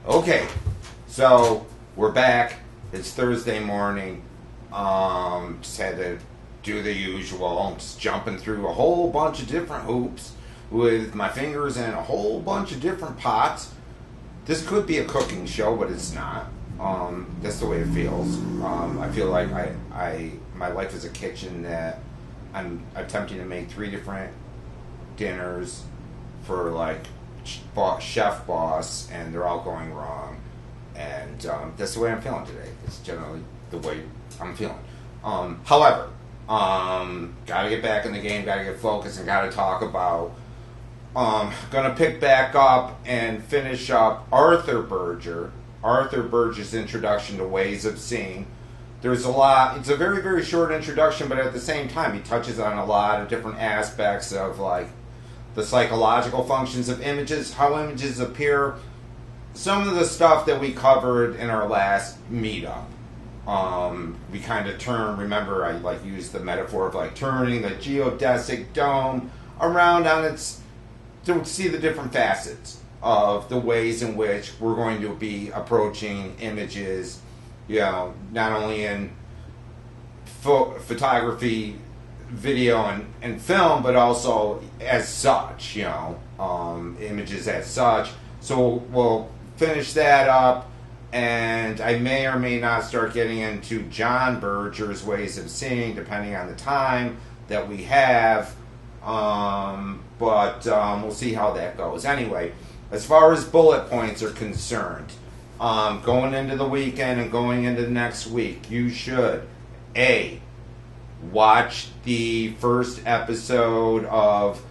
Okay, so we're back. It's Thursday morning. Just had to do the usual. I'm just jumping through a whole bunch of different hoops with my fingers in a whole bunch of different pots. This could be a cooking show, but it's not. That's the way it feels. I feel like my life is a kitchen that I'm attempting to make 3 different dinners for like chef boss, and they're all going wrong. And that's the way I'm feeling today. It's generally the way I'm feeling. However, gotta get back in the game, gotta get focused, and gotta talk about. Gonna pick back up and finish up Arthur Berger's introduction to Ways of Seeing. There's a lot. It's a very, very short introduction, but at the same time, he touches on a lot of different aspects of like the psychological functions of images, how images appear, some of the stuff that we covered in our last meetup. We kind of remember I like used the metaphor of like turning the geodesic dome around on its, to see the different facets of the ways in which we're going to be approaching images, not only in photography, video, and film, but also as such, images as such. So we'll finish that up, and I may or may not start getting into John Berger's Ways of Seeing, depending on the time that we have, but we'll see how that goes. Anyway, as far as bullet points are concerned, going into the weekend and going into the next week, you should, A, watch the first episode of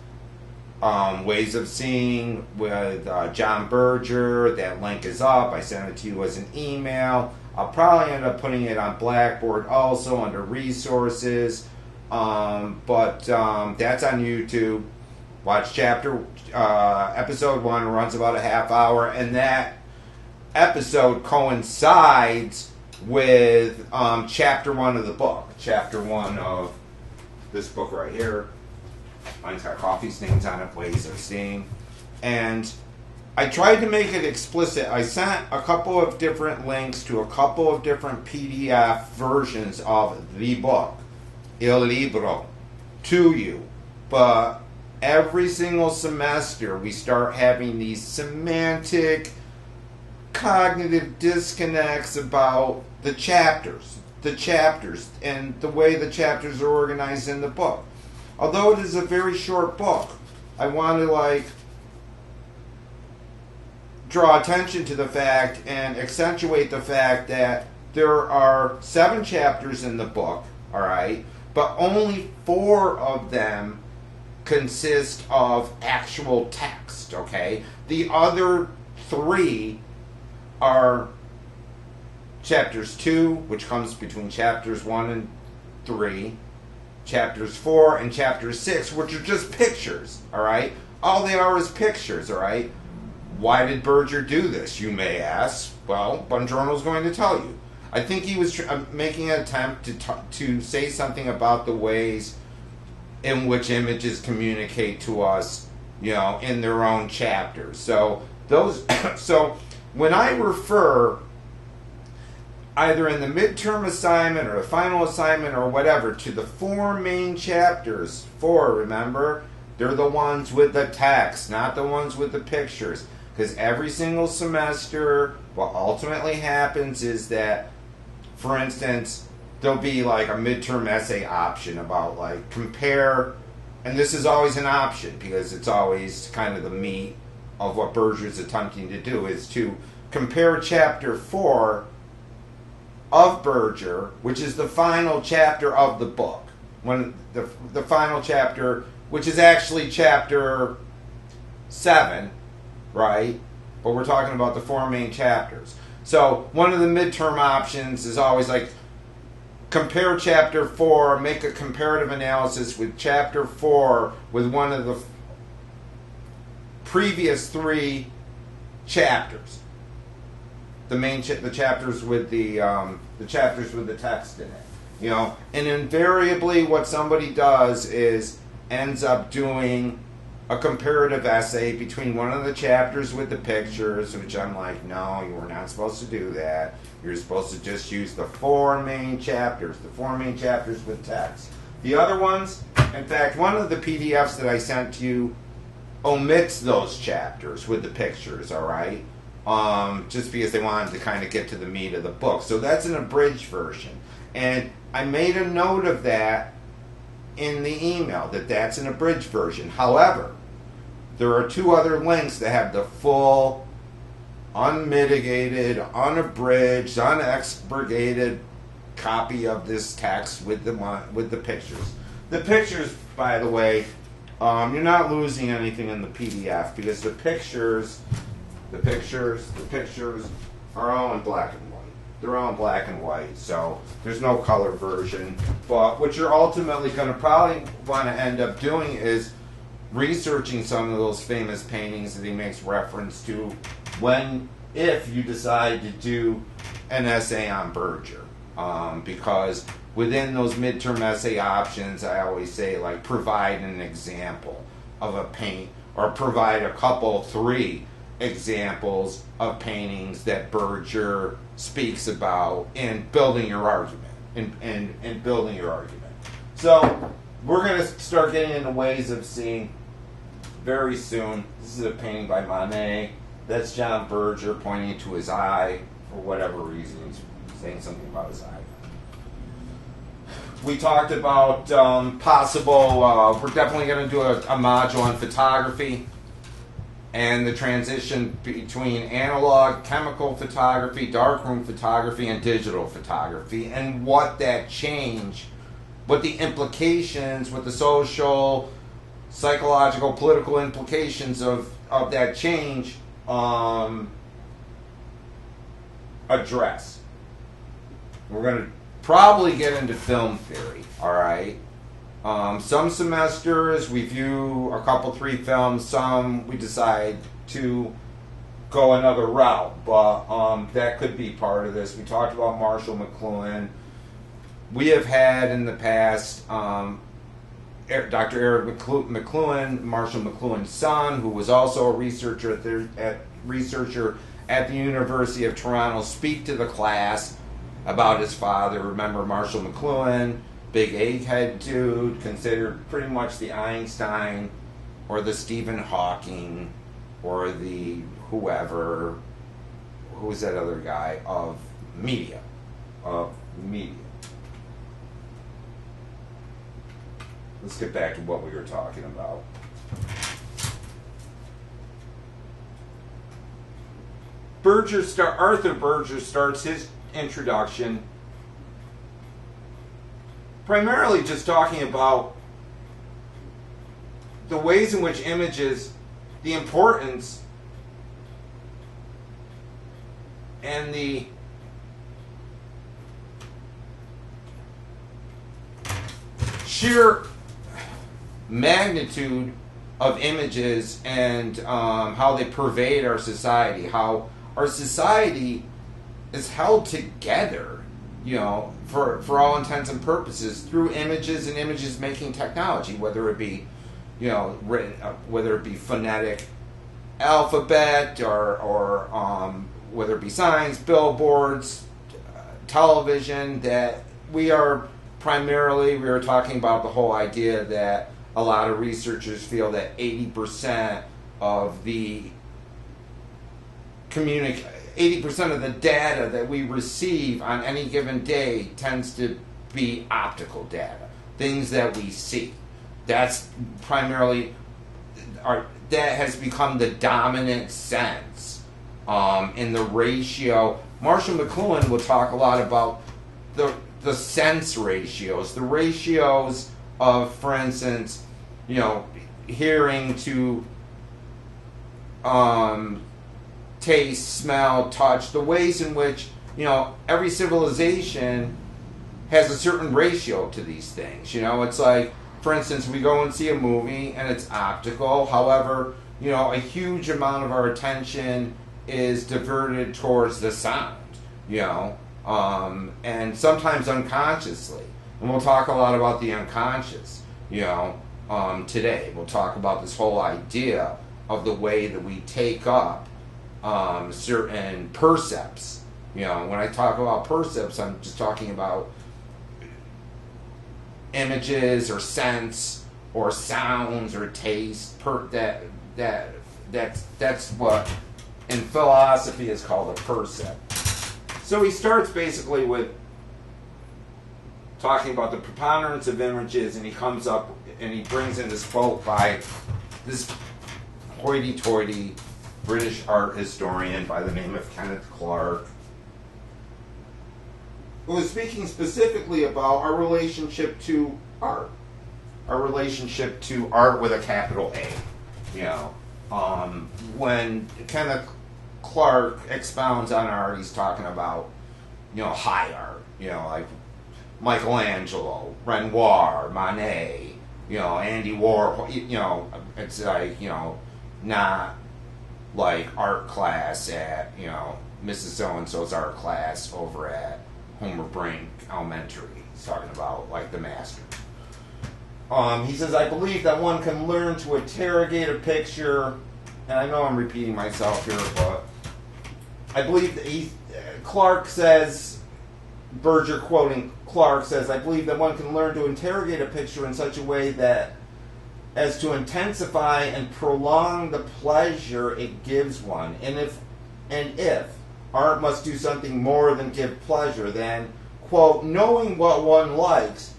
Ways of Seeing with John Berger. That link is up. I sent it to you as an email. I'll probably end up putting it on Blackboard also under resources. But that's on YouTube. Watch episode 1. It runs about a half hour, and that episode coincides with chapter 1 of the book. Chapter 1 of this book right here. Mine's got coffee stains on it, Ways of Seeing. And I tried to make it explicit. I sent a couple of different links to a couple of different PDF versions of the book, Il Libro, to you. But every single semester we start having these semantic, cognitive disconnects about the chapters, and the way the chapters are organized in the book. Although it is a very short book, I want to draw attention to the fact and accentuate the fact that there are 7 chapters in the book, all right, but only 4 of them consist of actual text, okay? The other 3 are chapters 2, which comes between chapters 1 and 3, chapters 4 and chapter 6, which are just pictures, all right? All they are is pictures, all right? Why did Berger do this, you may ask? Well, Buongiorno's going to tell you. I think he was making an attempt to say something about the ways in which images communicate to us, in their own chapters. So when I refer either in the midterm assignment or the final assignment or whatever to the 4 main chapters, 4, remember, they're the ones with the text, not the ones with the pictures. Because every single semester, what ultimately happens is that, for instance, there'll be like a midterm essay option about compare, and this is always an option because it's always kind of the meat of what Berger's attempting to do, is to compare chapter 4 of Berger, which is the final chapter of the book, when the final chapter, which is actually chapter 7, right? But we're talking about the 4 main chapters. So one of the midterm options is always compare chapter 4, make a comparative analysis with chapter 4 with one of the previous 3 chapters. The chapters with the text in it, and invariably what somebody does is ends up doing a comparative essay between one of the chapters with the pictures, which I'm like, no, you were not supposed to do that. You're supposed to just use the four main chapters with text. The other ones, in fact, one of the PDFs that I sent to you omits those chapters with the pictures, all right? Just because they wanted to kind of get to the meat of the book. So that's an abridged version. And I made a note of that in the email, that's an abridged version. However, there are two other links that have the full, unmitigated, unabridged, unexpurgated copy of this text with the pictures. The pictures, by the way, you're not losing anything in the PDF because the pictures are all in black and white. They're all in black and white, so there's no color version. But what you're ultimately going to probably want to end up doing is researching some of those famous paintings that he makes reference to if you decide to do an essay on Berger. Because within those midterm essay options, I always say, like, provide an example of a paint, or provide a couple, 3 examples of paintings that Berger speaks about in building your argument. In building your argument. So we're going to start getting into ways of seeing very soon. This is a painting by Monet. That's John Berger pointing to his eye for whatever reason. He's saying something about his eye. We talked about possible, we're definitely going to do a module on photography and the transition between analog, chemical photography, darkroom photography, and digital photography, and what that change, what the implications, what the social, psychological, political implications of that change address. We're going to probably get into film theory, all right? Some semesters we view a couple, 3 films. Some we decide to go another route, but that could be part of this. We talked about Marshall McLuhan. We have had in the past Dr. Eric McLuhan, Marshall McLuhan's son, who was also a researcher at the University of Toronto, speak to the class about his father. Remember Marshall McLuhan, big egghead dude, considered pretty much the Einstein or the Stephen Hawking or the whoever, who's that other guy, of media. Let's get back to what we were talking about. Arthur Berger starts his introduction primarily just talking about the ways in which images, the importance and the sheer magnitude of images and how they pervade our society, how our society is held together, for all intents and purposes, through images and images making technology, whether it be, whether it be phonetic alphabet or whether it be signs, billboards, television. That we are talking about the whole idea that a lot of researchers feel that 80% of the 80% of the data that we receive on any given day tends to be optical data, things that we see. That's primarily that has become the dominant sense in the ratio. Marshall McLuhan will talk a lot about the sense ratios, the ratios of, for instance, hearing to taste, smell, touch, the ways in which, every civilization has a certain ratio to these things. It's like, for instance, we go and see a movie and it's optical. However, a huge amount of our attention is diverted towards the sound, and sometimes unconsciously. And we'll talk a lot about the unconscious, today. We'll talk about this whole idea of the way that we take up certain percepts. You know, when I talk about percepts, I'm just talking about images or sense or sounds or taste. That's what in philosophy is called a percept. So he starts basically with talking about the preponderance of images, and he comes up and he brings in this quote by this hoity-toity British art historian by the name of Kenneth Clark, who was speaking specifically about our relationship to art. Our relationship to art with a capital A. You know, when Kenneth Clark expounds on art, he's talking about, you know, high art. You know, like Michelangelo, Renoir, Monet, you know, Andy Warhol. You know, it's like, you know, not like art class at, you know, Mrs. So-and-so's art class over at Homer Brink Elementary. He's talking about like the master. He says, I believe that one can learn to interrogate a picture, and I know I'm repeating myself here, but I believe that Clark says, Berger quoting Clark says, I believe that one can learn to interrogate a picture in such a way that as to intensify and prolong the pleasure it gives one. And if art must do something more than give pleasure, then, quote, knowing what one likes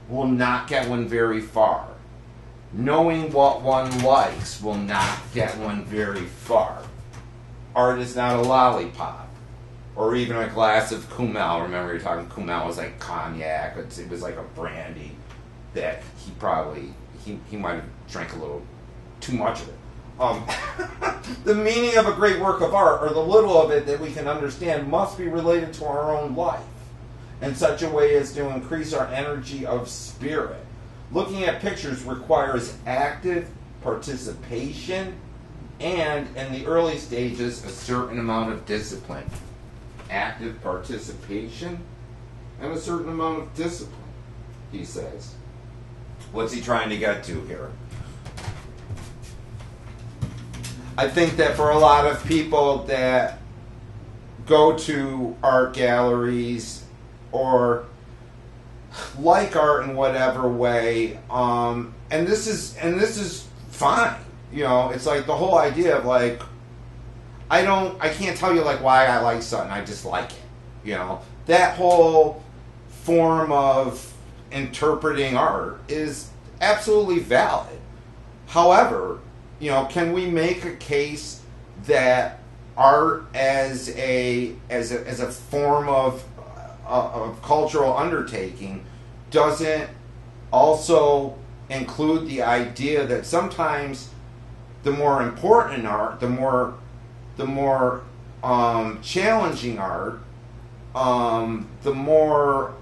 will not get one very far. Knowing what one likes will not get one very far. Art is not a lollipop or even a glass of Kumel. Remember, you're talking Kumel was like cognac. It was like a brandy that he probably, he might have drank a little too much of it. The meaning of a great work of art, or the little of it that we can understand, must be related to our own life in such a way as to increase our energy of spirit. Looking at pictures requires active participation and, in the early stages, a certain amount of discipline. Active participation and a certain amount of discipline, he says. What's he trying to get to here? I think that for a lot of people that go to art galleries or like art in whatever way, and this is fine. You know, it's like the whole idea of like, I can't tell you like why I like something. I just like it. You know, that whole form of interpreting art is absolutely valid. However, you know, can we make a case that art as a form of cultural undertaking doesn't also include the idea that sometimes the more important art, the more challenging art, the more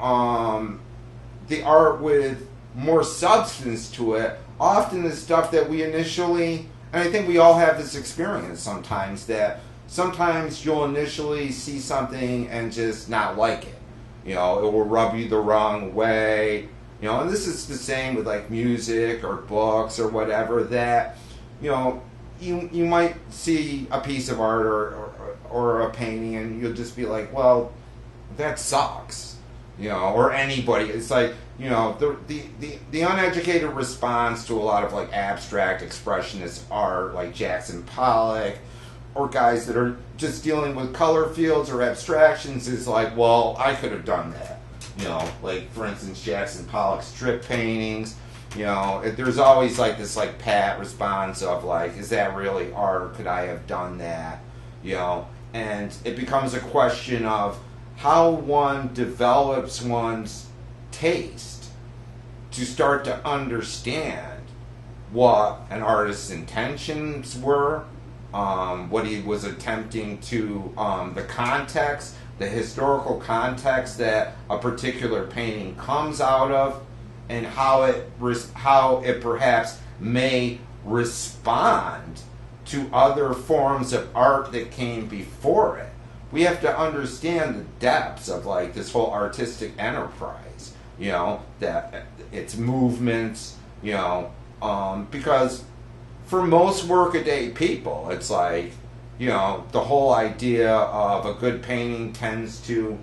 the art with more substance to it, often is stuff that we initially, and I think we all have this experience sometimes, that sometimes you'll initially see something and just not like it. You know, it will rub you the wrong way. You know, and this is the same with like music or books or whatever, that, you know, you might see a piece of art or a painting and you'll just be like, well, that sucks. You know, or anybody. It's like, you know, the uneducated response to a lot of like abstract expressionist art, like Jackson Pollock, or guys that are just dealing with color fields or abstractions, is like, well, I could have done that. You know, like for instance, Jackson Pollock's strip paintings. You know, there's always like this like pat response of like, is that really art? Could I have done that? You know, and it becomes a question of how one develops one's taste to start to understand what an artist's intentions were, what he was attempting to, the context, the historical context that a particular painting comes out of, and how it perhaps may respond to other forms of art that came before it. We have to understand the depths of like this whole artistic enterprise, you know, that its movements, you know, Because for most workaday people, it's like, the whole idea of a good painting tends to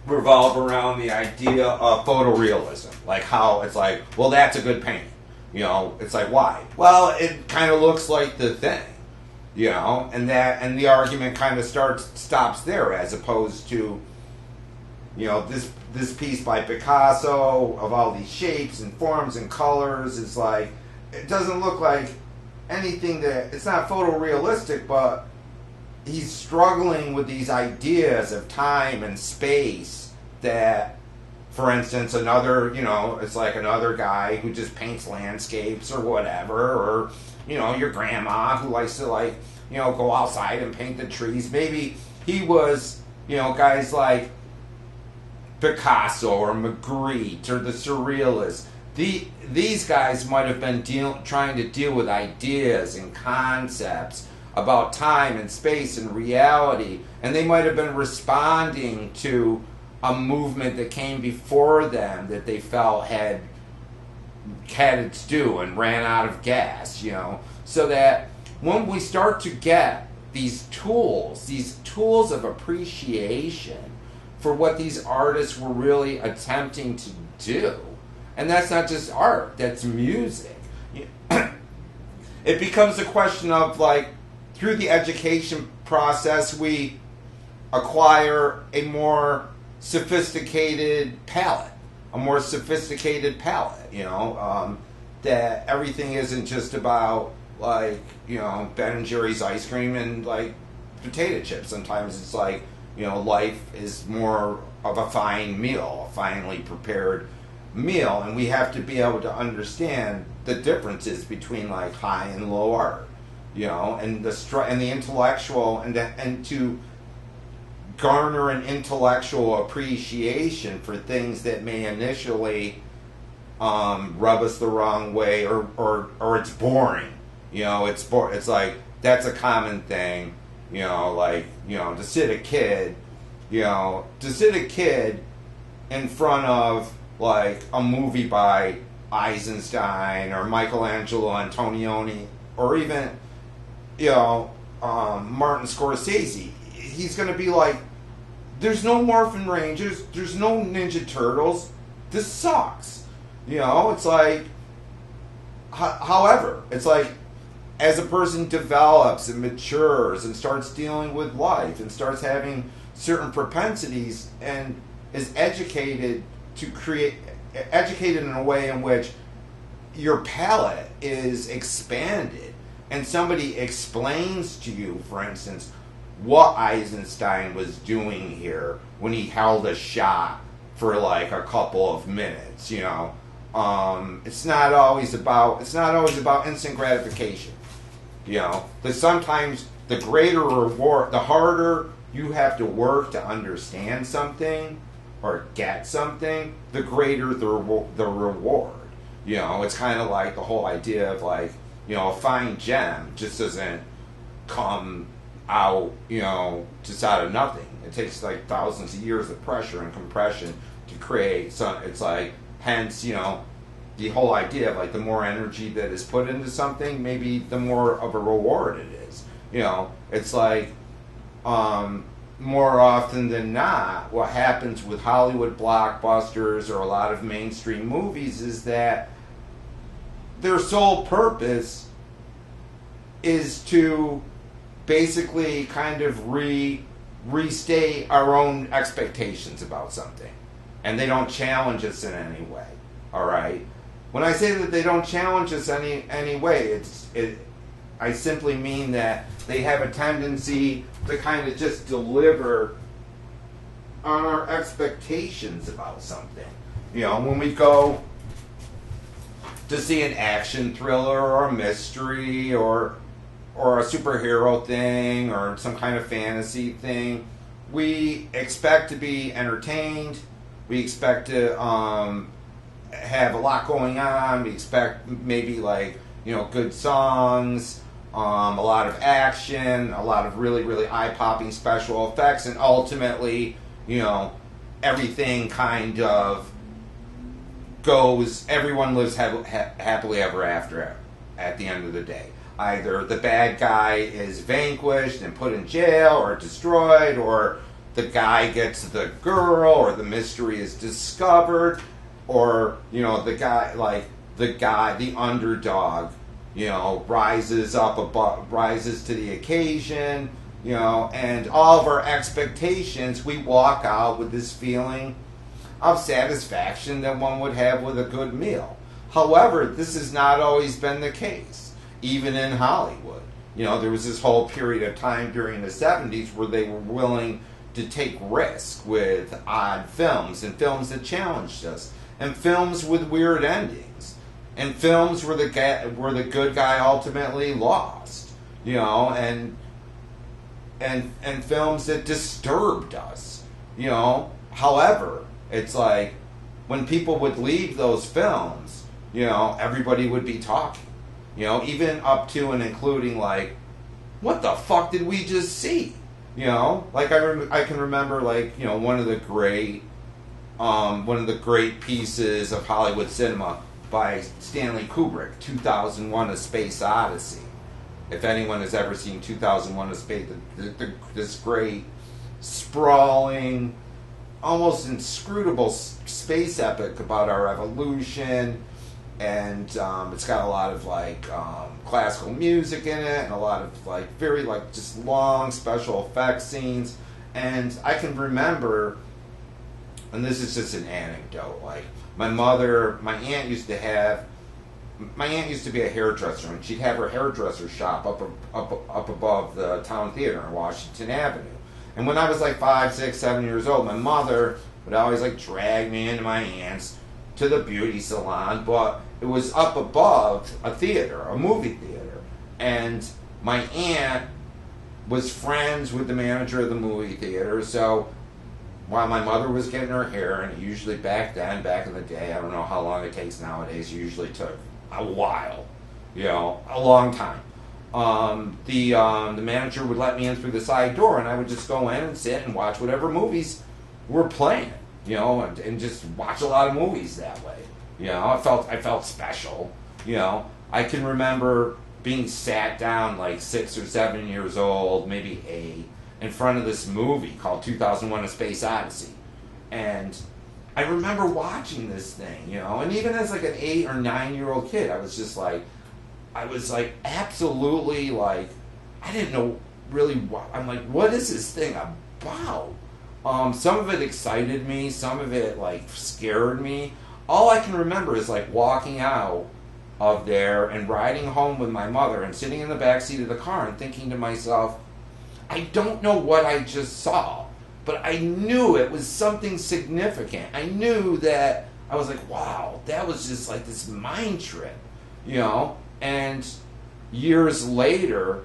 revolve around the idea of photorealism. Like how it's like, well, that's a good painting. It's like, why? Well, it kind of looks like the thing. And the argument kind of stops there, as opposed to, this piece by Picasso of all these shapes and forms and colors is like, it doesn't look like anything it's not photorealistic, but he's struggling with these ideas of time and space that, for instance, it's like another guy who just paints landscapes or whatever, or, your grandma who likes to go outside and paint the trees. Maybe he was, guys like Picasso or Magritte or the Surrealists. These guys might have been trying to deal with ideas and concepts about time and space and reality, and they might have been responding to a movement that came before them that they felt had its due and ran out of gas, so that when we start to get these tools of appreciation for what these artists were really attempting to do, and that's not just art, that's music, it becomes a question of, like, through the education process, we acquire a more sophisticated palette, that everything isn't just about, like, Ben and Jerry's ice cream and, like, potato chips. Sometimes it's like, life is more of a fine meal, a finely prepared meal, and we have to be able to understand the differences between, like, high and low art, and the intellectual, and to garner an intellectual appreciation for things that may initially rub us the wrong way, or it's boring. It's like, that's a common thing. To sit a kid in front of, like, a movie by Eisenstein or Michelangelo Antonioni, or even Martin Scorsese, he's going to be like, there's no Morphin Rangers, there's no Ninja Turtles, this sucks. It's like, however, it's like, as a person develops and matures and starts dealing with life and starts having certain propensities and is educated in a way in which your palette is expanded, and somebody explains to you, for instance, what Eisenstein was doing here when he held a shot for, like, a couple of minutes, it's not always about instant gratification. But sometimes the greater reward, the harder you have to work to understand something or get something, the greater the reward. It's kind of like the whole idea of, like, a fine gem just doesn't come out, just out of nothing. It takes, like, thousands of years of pressure and compression to create some. It's like, hence, the whole idea of, like, the more energy that is put into something, maybe the more of a reward it is. It's like, more often than not, what happens with Hollywood blockbusters or a lot of mainstream movies is that their sole purpose is to basically kind of restate our own expectations about something. And they don't challenge us in any way. All right? When I say that they don't challenge us any way, I simply mean that they have a tendency to kind of just deliver on our expectations about something. When we go to see an action thriller or a mystery or a superhero thing or some kind of fantasy thing, we expect to be entertained. We expect to have a lot going on. We expect maybe, like, good songs, a lot of action, a lot of really, really eye-popping special effects, and ultimately, everything kind of everyone lives happily ever after at the end of the day. Either the bad guy is vanquished and put in jail or destroyed, or the guy gets the girl, or the mystery is discovered, or, the underdog, rises to the occasion, and all of our expectations, we walk out with this feeling of satisfaction that one would have with a good meal. However, this has not always been the case, even in Hollywood. There was this whole period of time during the 70s where they were willing to take risks with odd films, and films that challenged us, and films with weird endings, and films where the good guy ultimately lost, and films that disturbed us, However, it's like when people would leave those films, everybody would be talking, even up to and including like, what the fuck did we just see? I can remember one of the great pieces of Hollywood cinema by Stanley Kubrick, 2001: A Space Odyssey. If anyone has ever seen 2001: A Space, this great, sprawling, almost inscrutable space epic about our evolution, and it's got a lot of classical music in it, and a lot of very just long special effects scenes. And I can remember, and this is just an anecdote, my aunt used to be a hairdresser, and she'd have her hairdresser shop up above the town theater on Washington Avenue. And when I was 5, 6, 7 years old, my mother would always drag me into my aunt's to the beauty salon, but it was up above a theater, a movie theater. And my aunt was friends with the manager of the movie theater, so while my mother was getting her hair, and it usually back in the day, I don't know how long it takes nowadays, it usually took a while, a long time. The manager would let me in through the side door, and I would just go in and sit and watch whatever movies were playing, and just watch a lot of movies that way. I felt special. I can remember being sat down 6 or 7 years old, maybe 8, in front of this movie called 2001: A Space Odyssey, and I remember watching this thing, and even as an 8 or 9-year-old kid, I was just absolutely I didn't know really what, I'm what is this thing about? Some of it excited me, some of it scared me. All I can remember is walking out of there and riding home with my mother and sitting in the back seat of the car and thinking to myself, I don't know what I just saw, but I knew it was something significant. I knew that I was wow, that was just this mind trip, And years later,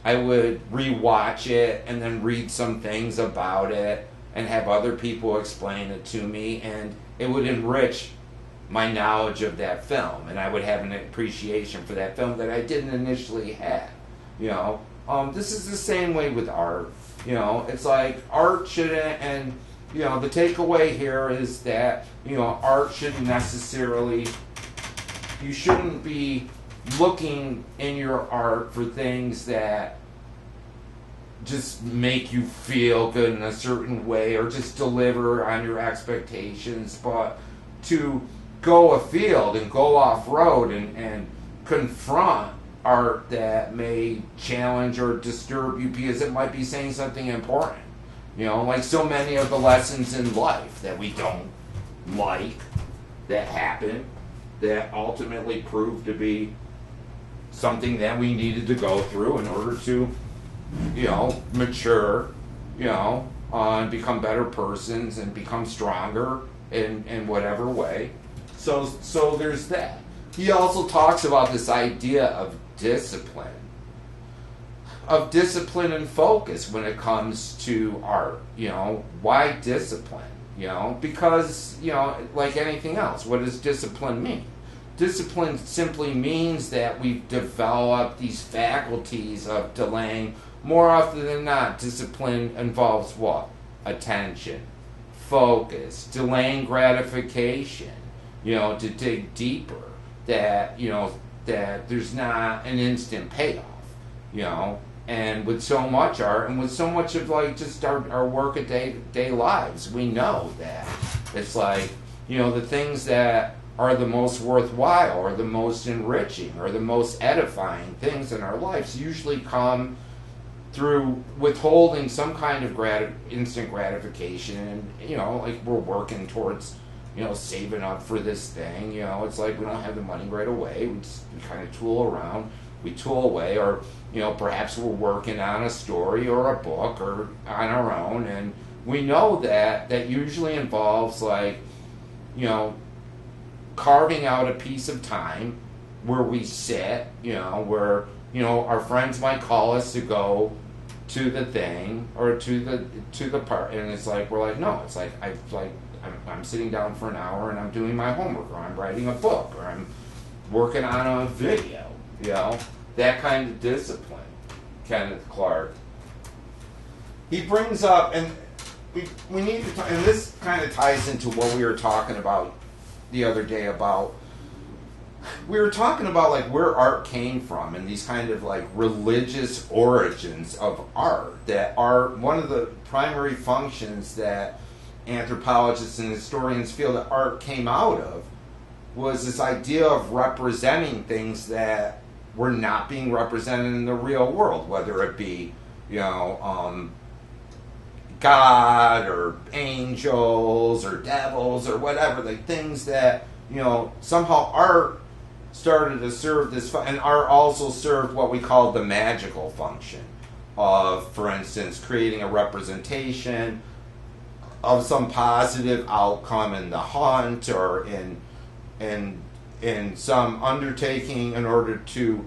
I would rewatch it and then read some things about it and have other people explain it to me, and it would enrich my knowledge of that film, and I would have an appreciation for that film that I didn't initially have. This is the same way with art. It's art shouldn't, and the takeaway here is that art shouldn't necessarily. You shouldn't be looking in your art for things that just make you feel good in a certain way or just deliver on your expectations, but to go afield and go off-road and confront art that may challenge or disturb you because it might be saying something important. So many of the lessons in life that we don't like, that happen, that ultimately proved to be something that we needed to go through in order to, mature, and become better persons and become stronger in whatever way. So there's that. He also talks about this idea of discipline and focus when it comes to art. Why discipline? Because, like anything else, what does discipline mean? Discipline simply means that we've developed these faculties of delaying. More often than not, discipline involves what? Attention, focus, delaying gratification, to dig deeper, that, that there's not an instant payoff, and with so much art and with so much of like just our work a day lives, we know that it's like, the things that are the most worthwhile or the most enriching or the most edifying things in our lives usually come through withholding some kind of instant gratification. And like we're working towards saving up for this thing. It's like we don't have the money right away. We kind of tool around, we tool away, or perhaps we're working on a story or a book or on our own, and we know that usually involves like carving out a piece of time where we sit, where our friends might call us to go to the thing or to the part, and it's like we're like, no, it's like I'm sitting down for an hour and I'm doing my homework, or I'm writing a book, or I'm working on a video, that kind of discipline. Kenneth Clark, he brings up, and we need to talk, and this kind of ties into what we were talking about the other day about, we were talking about like where art came from and these kind of like religious origins of art, that are one of the primary functions that anthropologists and historians feel that art came out of, was this idea of representing things that were not being represented in the real world, whether it be God or angels or devils or whatever, like things that somehow art started to serve this, and art also served what we call the magical function of, for instance, creating a representation of some positive outcome in the hunt or in some undertaking in order to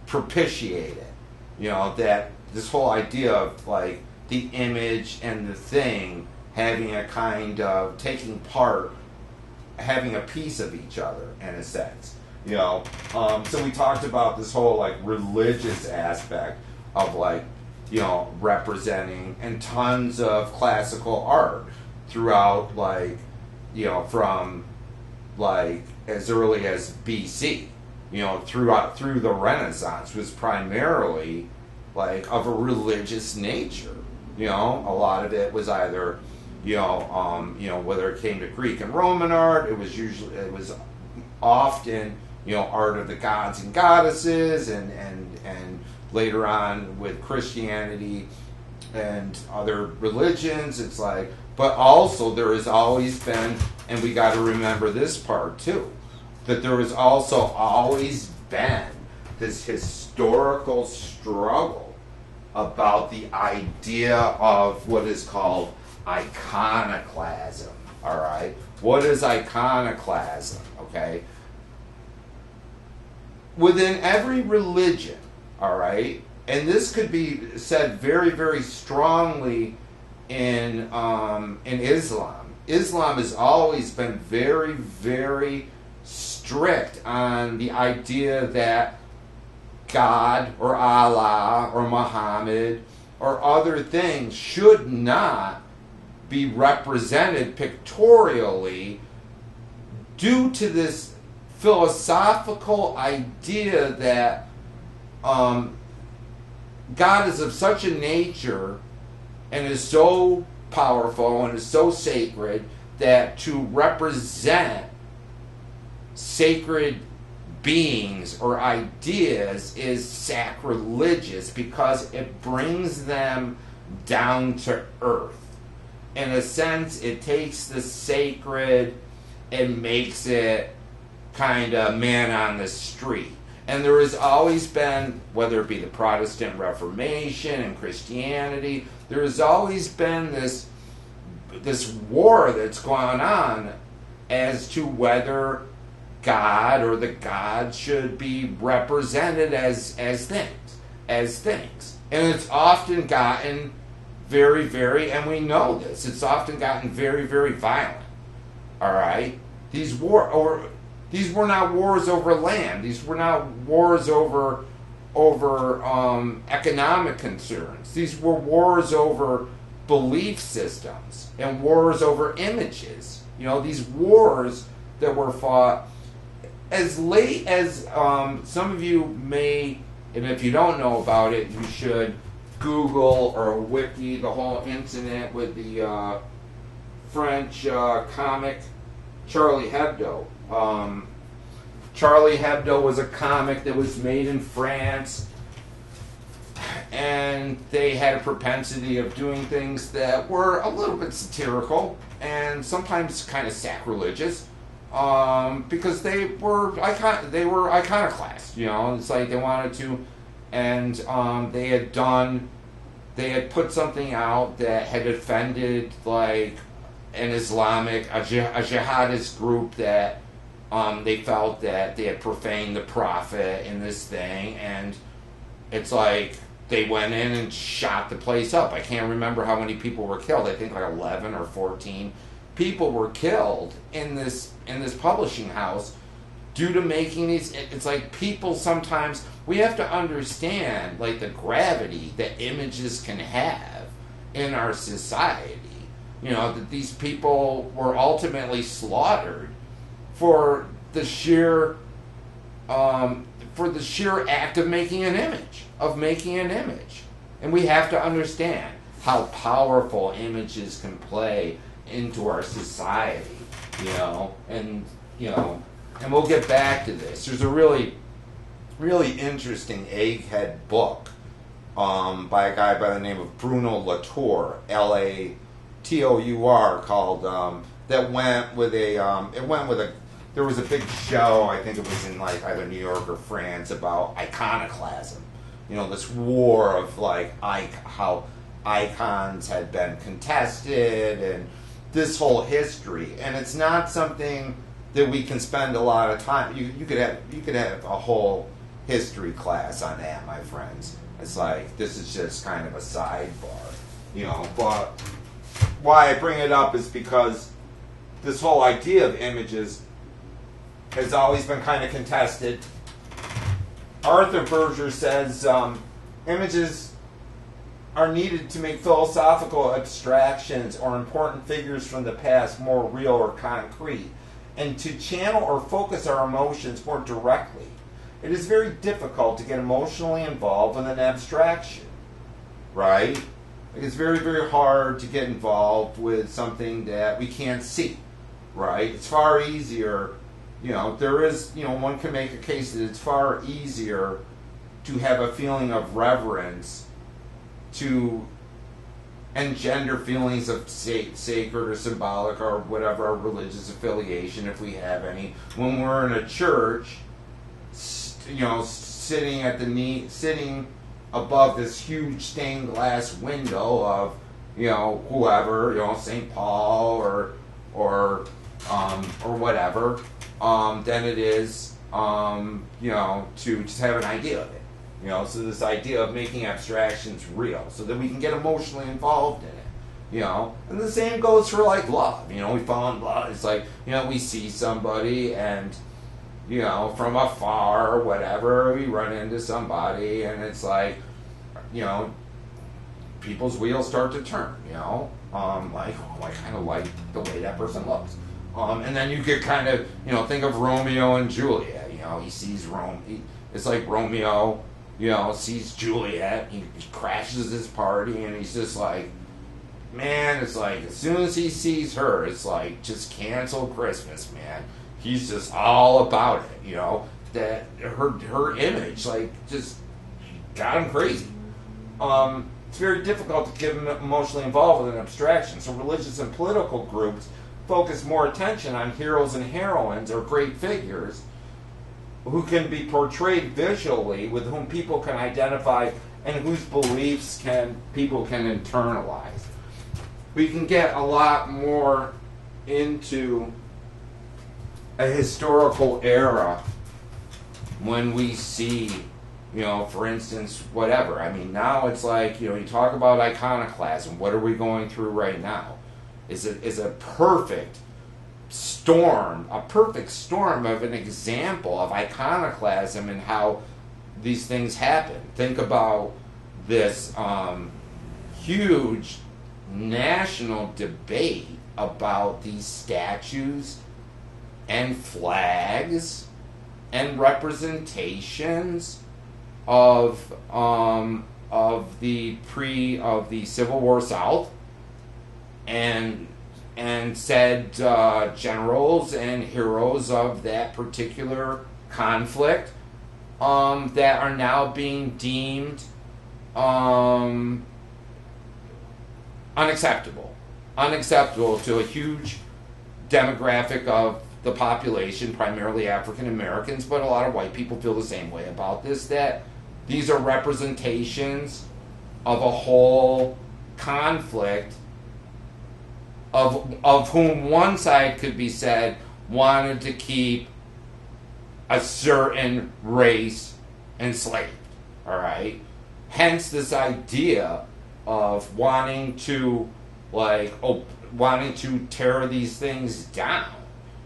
propitiate it. That this whole idea of like the image and the thing having a kind of taking part, having a piece of each other in a sense. So we talked about this whole like religious aspect of like representing, and tons of classical art throughout, like from like as early as BC, through the Renaissance, was primarily like of a religious nature. A lot of it was either whether it came to Greek and Roman art, it was often art of the gods and goddesses, and later on with Christianity and other religions, it's like, but also there has always been, and we got to remember this part too, that there has also always been this historical struggle about the idea of what is called iconoclasm. All right, what is iconoclasm? Okay, within every religion, all right, and this could be said very, very strongly in Islam. Islam has always been very, very strict on the idea that God or Allah or Muhammad or other things should not be represented pictorially, due to this philosophical idea that God is of such a nature and is so powerful and is so sacred that to represent sacred beings or ideas is sacrilegious, because it brings them down to earth. In a sense, it takes the sacred and makes it kind of man on the street. And there has always been, whether it be the Protestant Reformation and Christianity, there has always been this war that's gone on as to whether God or the gods should be represented as things. And it's often gotten very, very, and we know this, it's often gotten very, very violent. All right? These were not wars over land. These were not wars over economic concerns. These were wars over belief systems and wars over images. These wars that were fought as late as some of you may, and if you don't know about it, you should Google or wiki the whole incident with the French comic Charlie Hebdo. Charlie Hebdo was a comic that was made in France, and they had a propensity of doing things that were a little bit satirical and sometimes kind of sacrilegious, because they were iconoclast. You know, it's like they wanted to, and they had put something out that had offended like an Islamic, a jihadist group that they felt that they had profaned the prophet in this thing, and it's like they went in and shot the place up. I can't remember how many people were killed. I think like 11 or 14 people were killed in this publishing house due to making these. It's like people sometimes, we have to understand like the gravity that images can have in our society. You know, that these people were ultimately slaughtered for the sheer act of making an image, and we have to understand how powerful images can play into our society. And we'll get back to this. There's a really interesting egghead book by a guy by the name of Bruno Latour, Latour, called that went with a. There was a big show, I think it was in like either New York or France, about iconoclasm. You know, this war of like how icons had been contested and this whole history. And it's not something that we can spend a lot of time. You could have a whole history class on that, my friends. It's like, this is just kind of a sidebar, but why I bring it up is because this whole idea of images has always been kind of contested. Arthur Berger says images are needed to make philosophical abstractions or important figures from the past more real or concrete, and to channel or focus our emotions more directly. It is very difficult to get emotionally involved with an abstraction, right? It's very, very hard to get involved with something that we can't see, right? It's far easier. One can make a case that it's far easier to have a feeling of reverence, to engender feelings of sacred or symbolic or whatever our religious affiliation, if we have any, when we're in a church, sitting above this huge stained glass window of, whoever, St. Paul or whatever. Than it is, to just have an idea of it. So this idea of making abstractions real, so that we can get emotionally involved in it. And the same goes for like love. We fall in love. It's like, we see somebody and, from afar or whatever, we run into somebody and it's like, people's wheels start to turn. I kind of like the way that person looks. And then you could kind of, think of Romeo and Juliet. He sees it's like Romeo, sees Juliet. He crashes his party, and he's just like, man, it's like, as soon as he sees her, it's like, just cancel Christmas, man. He's just all about it, that her image, like, just got him crazy. It's very difficult to get emotionally involved with an abstraction. So religious and political groups focus more attention on heroes and heroines or great figures who can be portrayed visually, with whom people can identify and whose beliefs people can internalize. We can get a lot more into a historical era when we see, for instance, whatever. I mean, now it's like, you talk about iconoclasm. What are we going through right now? Is a perfect storm of an example of iconoclasm and how these things happen. Think about this huge national debate about these statues and flags and representations of the Civil War South, and said generals and heroes of that particular conflict that are now being deemed unacceptable to a huge demographic of the population, primarily African Americans, but a lot of white people feel the same way about this, that these are representations of a whole conflict of whom one side could be said wanted to keep a certain race enslaved. All right? Hence this idea of wanting to tear these things down,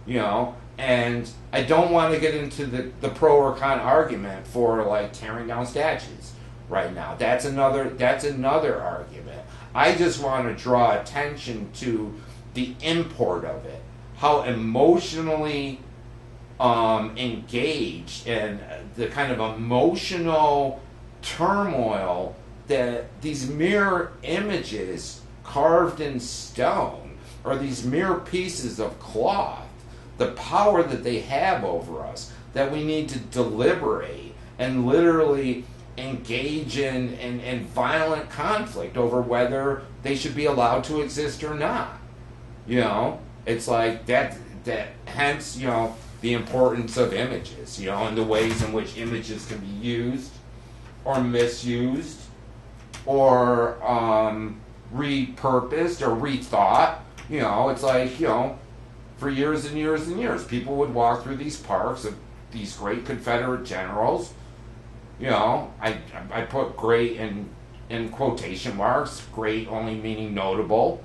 you know. And I don't want to get into the pro or con argument for like tearing down statues right now. That's another argument. I just want to draw attention to the import of it, how emotionally engaged and the kind of emotional turmoil that these mere images carved in stone or these mere pieces of cloth, the power that they have over us, that we need to deliberate and literally engage in violent conflict over whether they should be allowed to exist or not. You know, it's like that hence, you know, the importance of images, you know, and the ways in which images can be used or misused or repurposed or rethought. You know, it's like, you know, for years and years and years, people would walk through these parks of these great Confederate generals. You know, I put great in quotation marks, great only meaning notable,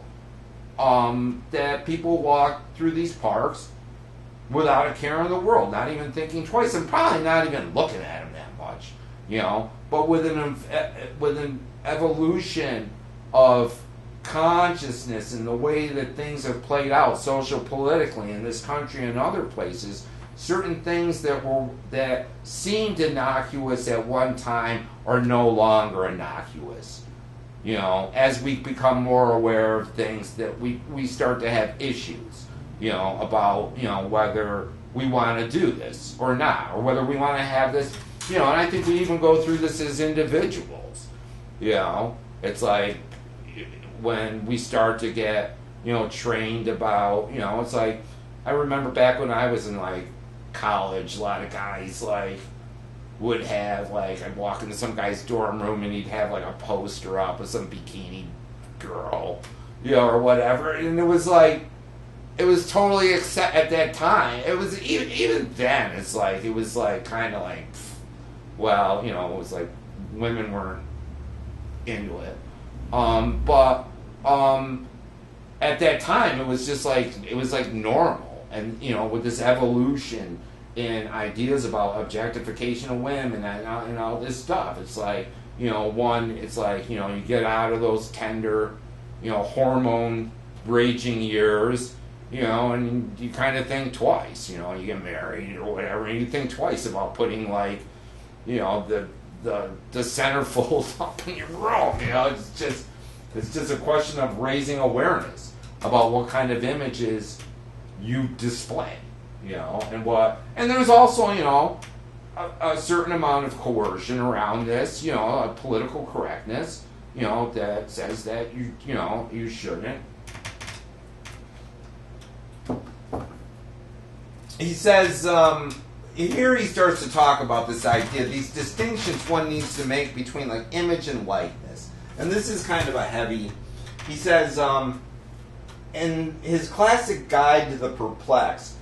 that people walk through these parks without a care in the world, not even thinking twice, and probably not even looking at them that much, you know, but with an evolution of consciousness and the way that things have played out social politically in this country and other places, certain things that seemed innocuous at one time are no longer innocuous. You know, as we become more aware of things, that we start to have issues, you know, about, you know, whether we want to do this or not, or whether we want to have this, you know, and I think we even go through this as individuals. You know, it's like when we start to get, you know, trained about, you know, it's like, I remember back when I was in like college, a lot of guys like would have like, I'd walk into some guy's dorm room and he'd have like a poster up of some bikini girl, you know, or whatever, and it was like, it was totally accept at that time. It was even then. It's like it was like kind of like, well, you know, it was like women weren't into it, but at that time it was just like, it was like normal, and you know, with this evolution in ideas about objectification of women and all this stuff, it's like, you know, it's like, you know, you get out of those tender, you know, hormone raging years. You know, and you kind of think twice, you know, you get married or whatever, and you think twice about putting, like, you know, the centerfold up in your room, you know. It's just a question of raising awareness about what kind of images you display, you know, and there's also, you know, a certain amount of coercion around this, you know, a political correctness, you know, that says that you know, you shouldn't. He says, here he starts to talk about this idea, these distinctions one needs to make between like image and likeness. And this is kind of a heavy, he says, in his classic Guide to the Perplexed,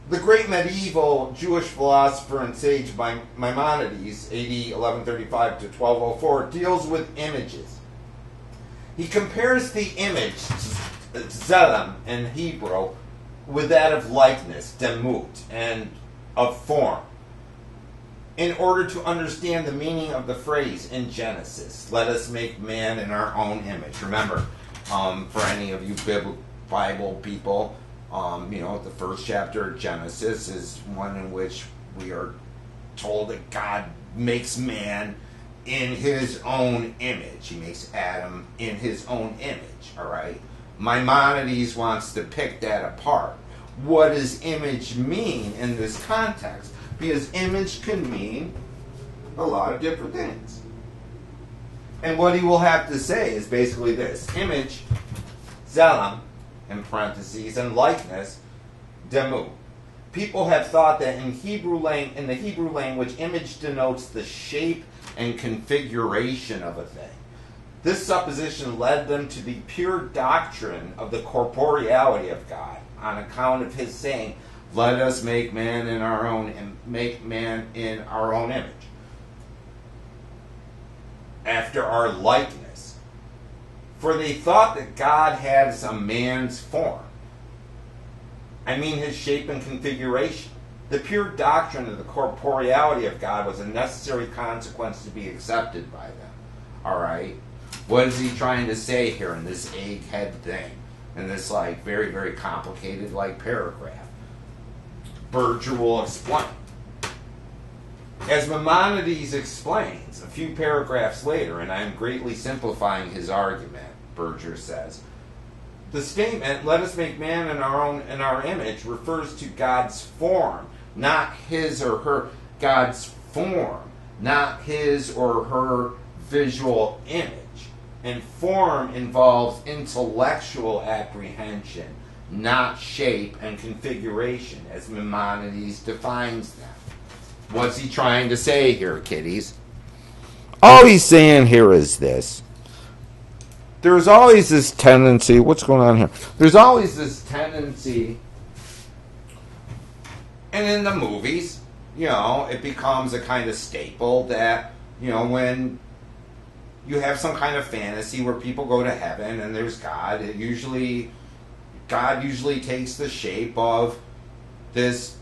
the great medieval Jewish philosopher and sage Maimonides, AD 1135 to 1204, deals with images. He compares the image, Tzelem in Hebrew, with that of likeness, demut, and of form, in order to understand the meaning of the phrase in Genesis, let us make man in our own image. Remember, for any of you Bible people, The first chapter of Genesis is one in which we are told that God makes man in his own image. He makes Adam in his own image, all right? Maimonides wants to pick that apart. What does image mean in this context? Because image can mean a lot of different things. And what he will have to say is basically this. Image, zelam, in parentheses, and likeness, demu. People have thought that in the Hebrew language, image denotes the shape and configuration of a thing. This supposition led them to the pure doctrine of the corporeality of God, on account of his saying, "Let us make man in our own image, after our likeness." For they thought that God has a man's form. I mean his shape and configuration. The pure doctrine of the corporeality of God was a necessary consequence to be accepted by them. All right? What is he trying to say here in this egghead thing? In this, very, very complicated, paragraph? Berger will explain. As Maimonides explains a few paragraphs later, and I am greatly simplifying his argument, Berger says, the statement, "Let us make man in our image," refers to God's form, not his or her, God's form, not his or her visual image. And form involves intellectual apprehension, not shape and configuration, as Maimonides defines them. What's he trying to say here, kiddies? All he's saying here is this. There's always this tendency, what's going on here? There's always this tendency, and in the movies, it becomes a kind of staple that, when you have some kind of fantasy where people go to heaven and there's God, God usually takes the shape of this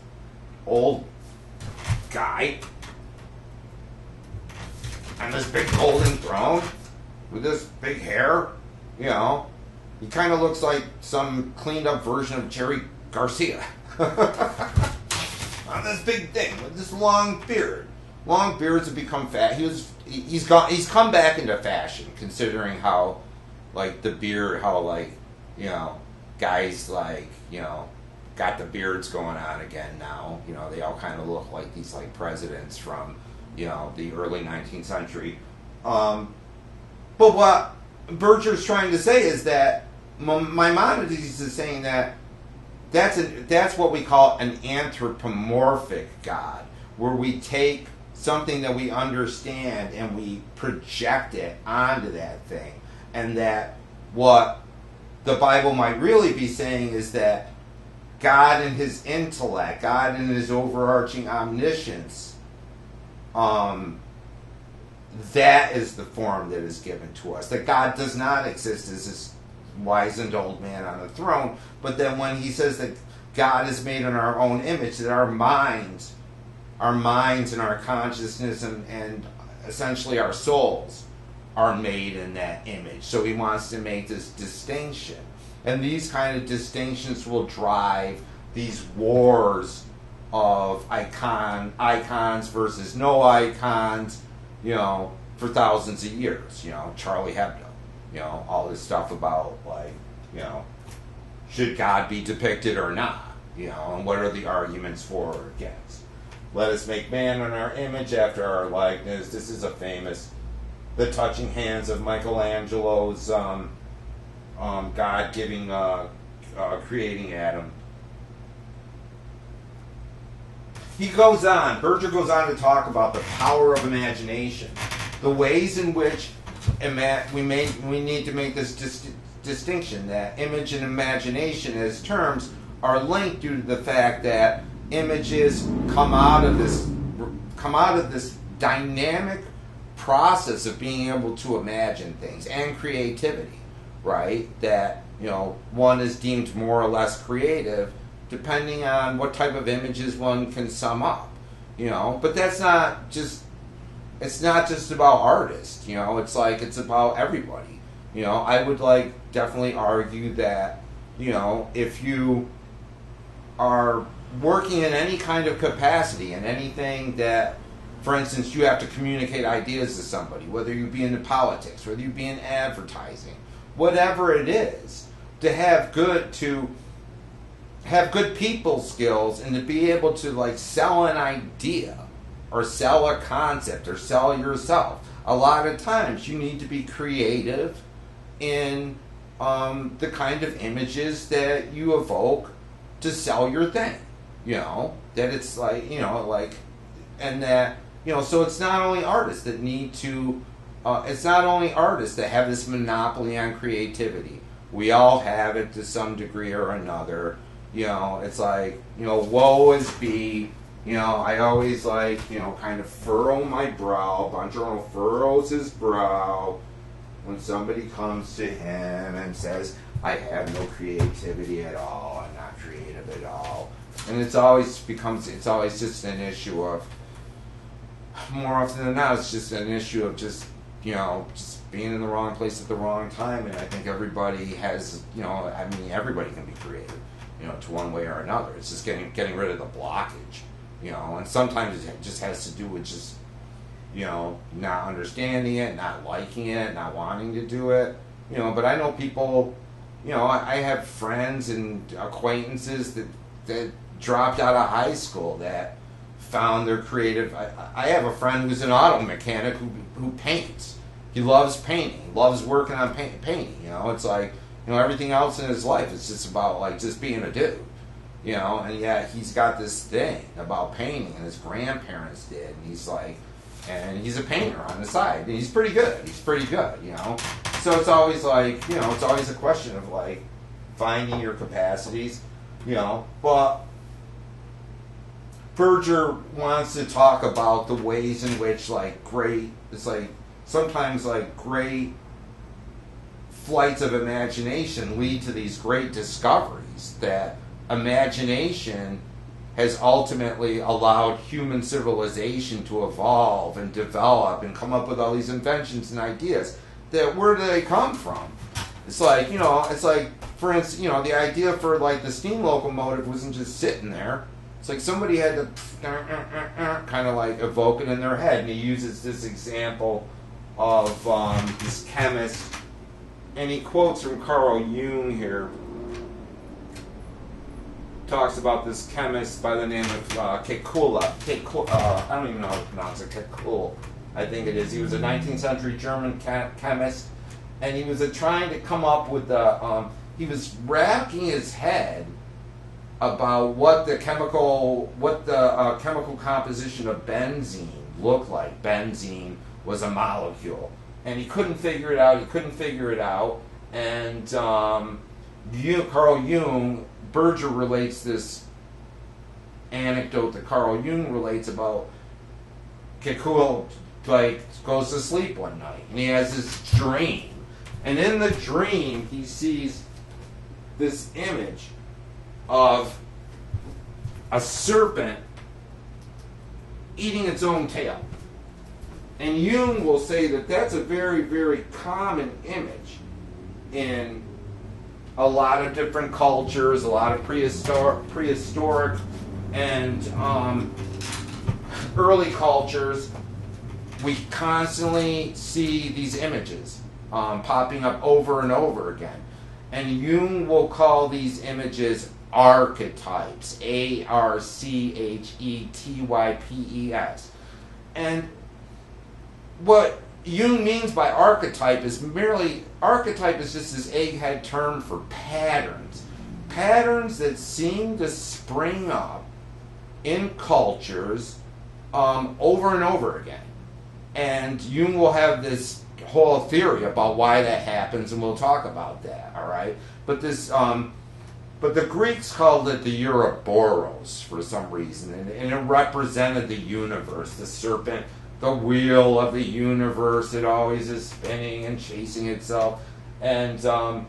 old guy on this big golden throne with this big hair. He kind of looks like some cleaned up version of Jerry Garcia on this big thing with this long beard. Long beards have become fat. He's come back into fashion, considering how the beard, how guys got the beards going on again now. They all kind of look like these presidents from the early 19th century. But what Berger's trying to say is that Maimonides is saying that that's what we call an anthropomorphic God, where we take something that we understand and we project it onto that thing. And that what the Bible might really be saying is that God in his intellect, God in his overarching omniscience, that is the form that is given to us. That God does not exist as this wizened old man on a throne, but then when he says that God is made in our own image, that our minds and our consciousness and essentially our souls are made in that image. So he wants to make this distinction. And these kind of distinctions will drive these wars of icons versus no icons, for thousands of years. Charlie Hebdo, all this stuff about should God be depicted or not, and what are the arguments for or against. Let us make man in our image after our likeness. This is a famous, the touching hands of Michelangelo's God creating Adam. Berger goes on to talk about the power of imagination, the ways in which we need to make this distinction, that image and imagination as terms are linked due to the fact that images come out of this dynamic process of being able to imagine things and creativity, right? That one is deemed more or less creative depending on what type of images one can sum up, But it's not just about artists, it's about everybody. I would definitely argue that, if you are working in any kind of capacity, in anything that, for instance, you have to communicate ideas to somebody, whether you be in politics, whether you be in advertising, whatever it is, to have good people skills and to be able to like sell an idea or sell a concept or sell yourself. A lot of times you need to be creative in the kind of images that you evoke to sell your thing. That it's like, and that, so it's not only artists that need to, it's not only artists that have this monopoly on creativity. We all have it to some degree or another. It's like, woe is me. I always kind of furrow my brow. Bongiorno furrows his brow when somebody comes to him and says, I have no creativity at all. I'm not creative at all. And it's always just an issue of, more often than not, it's just an issue of just being in the wrong place at the wrong time. And I think everybody has, everybody can be creative, to one way or another. It's just getting rid of the blockage, and sometimes it just has to do with just, not understanding it, not liking it, not wanting to do it, but I know people, I have friends and acquaintances that dropped out of high school that found their creative. I have a friend who's an auto mechanic who paints. He loves painting, loves working on painting. It's like, everything else in his life is just about like just being a dude. And yet he's got this thing about painting, and his grandparents did, and he's like, and he's a painter on the side, and he's pretty good. So it's always like, it's always a question of like finding your capacities, but Berger wants to talk about the ways in which sometimes great flights of imagination lead to these great discoveries, that imagination has ultimately allowed human civilization to evolve and develop and come up with all these inventions and ideas. That where do they come from? It's like, for instance, the idea for like the steam locomotive wasn't just sitting there. It's like somebody had to kind of like evoke it in their head, and he uses this example of this chemist, and he quotes from Carl Jung here. Talks about this chemist by the name of Kekula. I don't even know how to pronounce it. Kekul, I think it is. He was a 19th century German chemist, and he was trying to come up with he was racking his head about what the chemical composition of benzene looked like. Benzene was a molecule, and he couldn't figure it out. And Carl Jung, Berger relates this anecdote that Carl Jung relates about Kekul goes to sleep one night, and he has this dream, and in the dream he sees this image of a serpent eating its own tail. And Jung will say that that's a very, very common image in a lot of different cultures, a lot of prehistoric and early cultures. We constantly see these images popping up over and over again. And Jung will call these images archetypes, archetypes. And what Jung means by archetype is just this egghead term for patterns. Patterns that seem to spring up in cultures over and over again. And Jung will have this whole theory about why that happens, and we'll talk about that, all right? But but the Greeks called it the Ouroboros for some reason, and it represented the universe, the serpent, the wheel of the universe. It always is spinning and chasing itself. And Kekul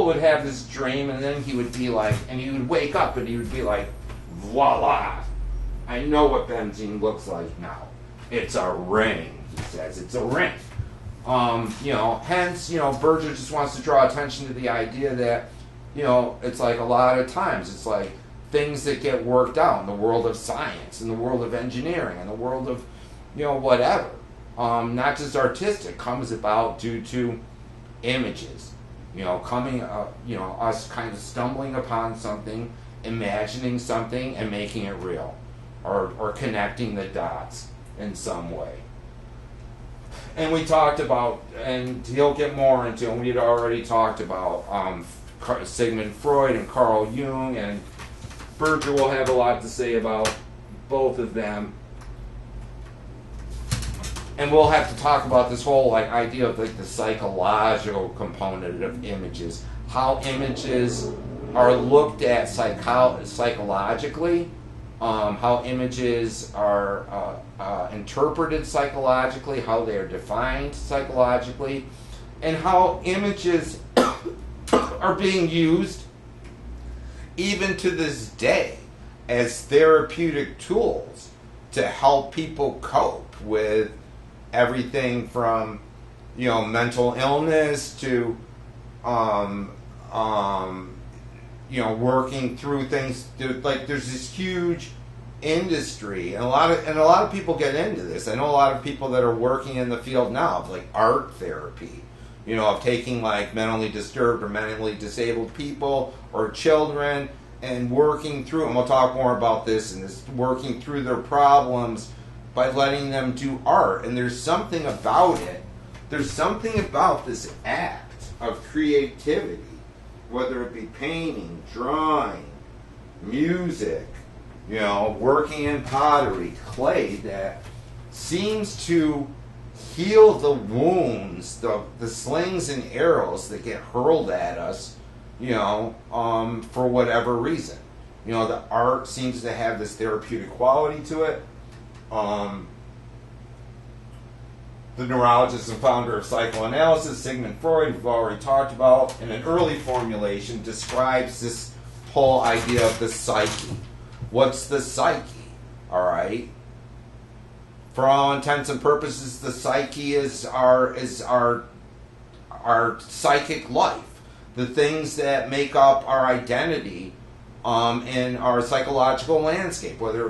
would have this dream, and then he would be like, and he would wake up and he would be like, voila, I know what benzene looks like now. It's a ring, he says. It's a ring. Hence, Berger just wants to draw attention to the idea that it's like a lot of times it's like things that get worked out in the world of science, in the world of engineering, in the world of, whatever. Not just artistic, comes about due to images. Coming, us kind of stumbling upon something, imagining something, and making it real, or connecting the dots in some way. And we talked about, and he'll get more into, and we had already talked about Sigmund Freud and Carl Jung, and Berger will have a lot to say about both of them. And we'll have to talk about this whole idea of the psychological component of images, how images are looked at psychologically, how images are interpreted psychologically, how they are defined psychologically, and how images are being used even to this day as therapeutic tools to help people cope with everything from mental illness to working through things. There's this huge industry, and a lot of people get into this. I know a lot of people that are working in the field now of art therapy, of taking mentally disturbed or mentally disabled people or children and working through, and we'll talk more about this, and this working through their problems by letting them do art. And there's something about it. There's something about this act of creativity, whether it be painting, drawing, music, working in pottery, clay, that seems to heal the wounds, the slings and arrows that get hurled at us, for whatever reason. The art seems to have this therapeutic quality to it. The neurologist and founder of psychoanalysis, Sigmund Freud, we've already talked about, in an early formulation, describes this whole idea of the psyche. What's the psyche? All right. For all intents and purposes, the psyche is our psychic life. The things that make up our identity in our psychological landscape, whether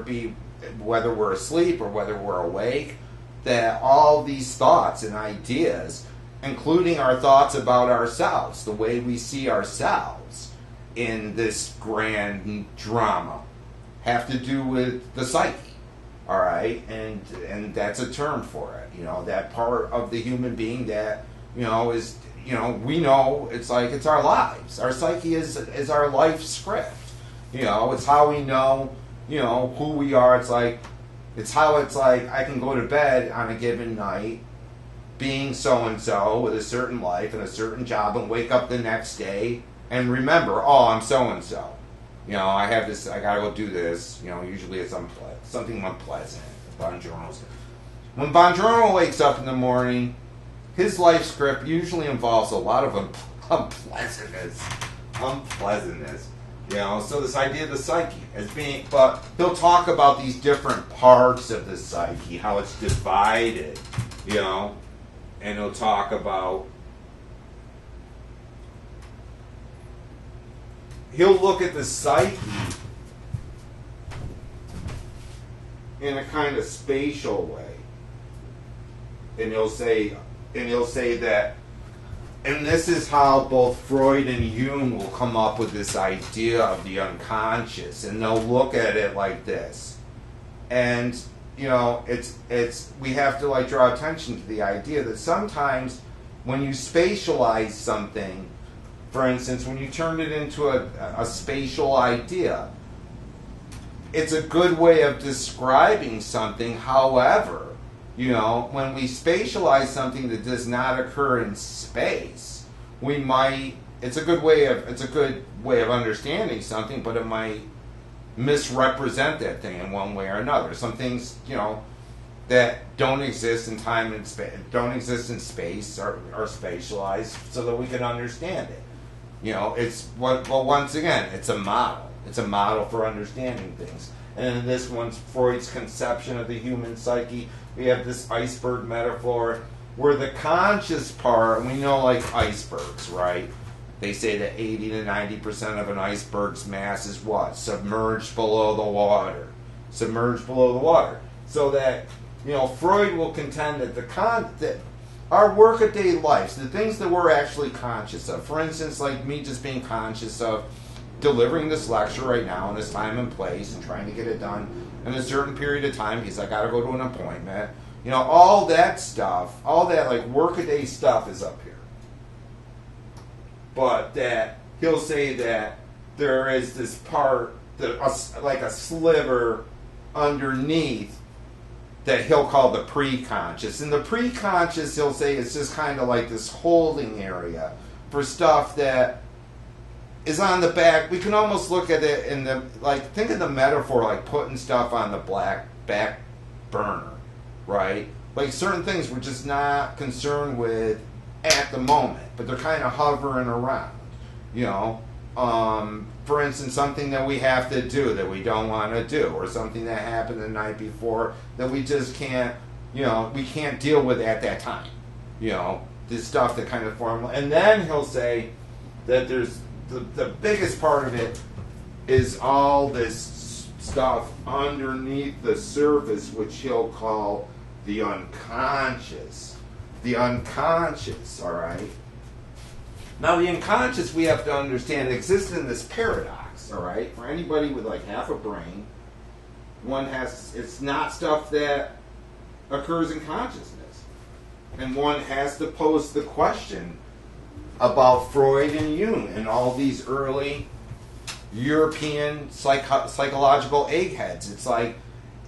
we're asleep or whether we're awake, that all these thoughts and ideas, including our thoughts about ourselves, the way we see ourselves in this grand drama, have to do with the psyche. All right, and that's a term for it. That part of the human being that is we know it's our lives. Our psyche is our life script. It's how we know who we are. It's how I can go to bed on a given night being so and so with a certain life and a certain job, and wake up the next day and remember, I'm so and so. I have this, I gotta go do this. Usually it's something unpleasant. When Bongiorno wakes up in the morning, his life script usually involves a lot of unpleasantness. So this idea of the psyche as being, but he'll talk about these different parts of the psyche, how it's divided, and he'll talk about, he'll look at the psyche in a kind of spatial way, and he'll say that, and this is how both Freud and Jung will come up with this idea of the unconscious, and they'll look at it like this. And it's we have to draw attention to the idea that sometimes when you spatialize something, for instance, when you turn it into a spatial idea, it's a good way of describing something. However, when we spatialize something that does not occur in space, it's a good way of understanding something, but it might misrepresent that thing in one way or another. Some things, that don't exist in time and space, don't exist in space, are spatialized so that we can understand it. Once again, it's a model. It's a model for understanding things. And in this one's Freud's conception of the human psyche, we have this iceberg metaphor where the conscious part, we know icebergs, right? They say that 80 to 90% of an iceberg's mass is what? Submerged below the water. Submerged below the water. So that, Freud will contend that that our workaday lives, the things that we're actually conscious of, for instance, like me just being conscious of delivering this lecture right now in this time and place and trying to get it done in a certain period of time because I got to go to an appointment. All that stuff, all that like workaday stuff is up here. But that he'll say that there is this part, like a sliver underneath that he'll call the pre-conscious. And the pre-conscious, he'll say, is just kind of like this holding area for stuff that is on the back. We can almost look at it in the, think of the metaphor like putting stuff on the back burner, right? Like certain things we're just not concerned with at the moment, but they're kind of hovering around, for instance, something that we have to do that we don't want to do, or something that happened the night before that we just can't, we can't deal with at that time, this stuff that kind of form. And then he'll say that there's the biggest part of it is all this stuff underneath the surface, which he'll call the unconscious. The unconscious, all right? Now, the unconscious, we have to understand, exists in this paradox, all right? For anybody with like half a brain, it's not stuff that occurs in consciousness. And one has to pose the question about Freud and Jung and all these early European psychological eggheads. It's like,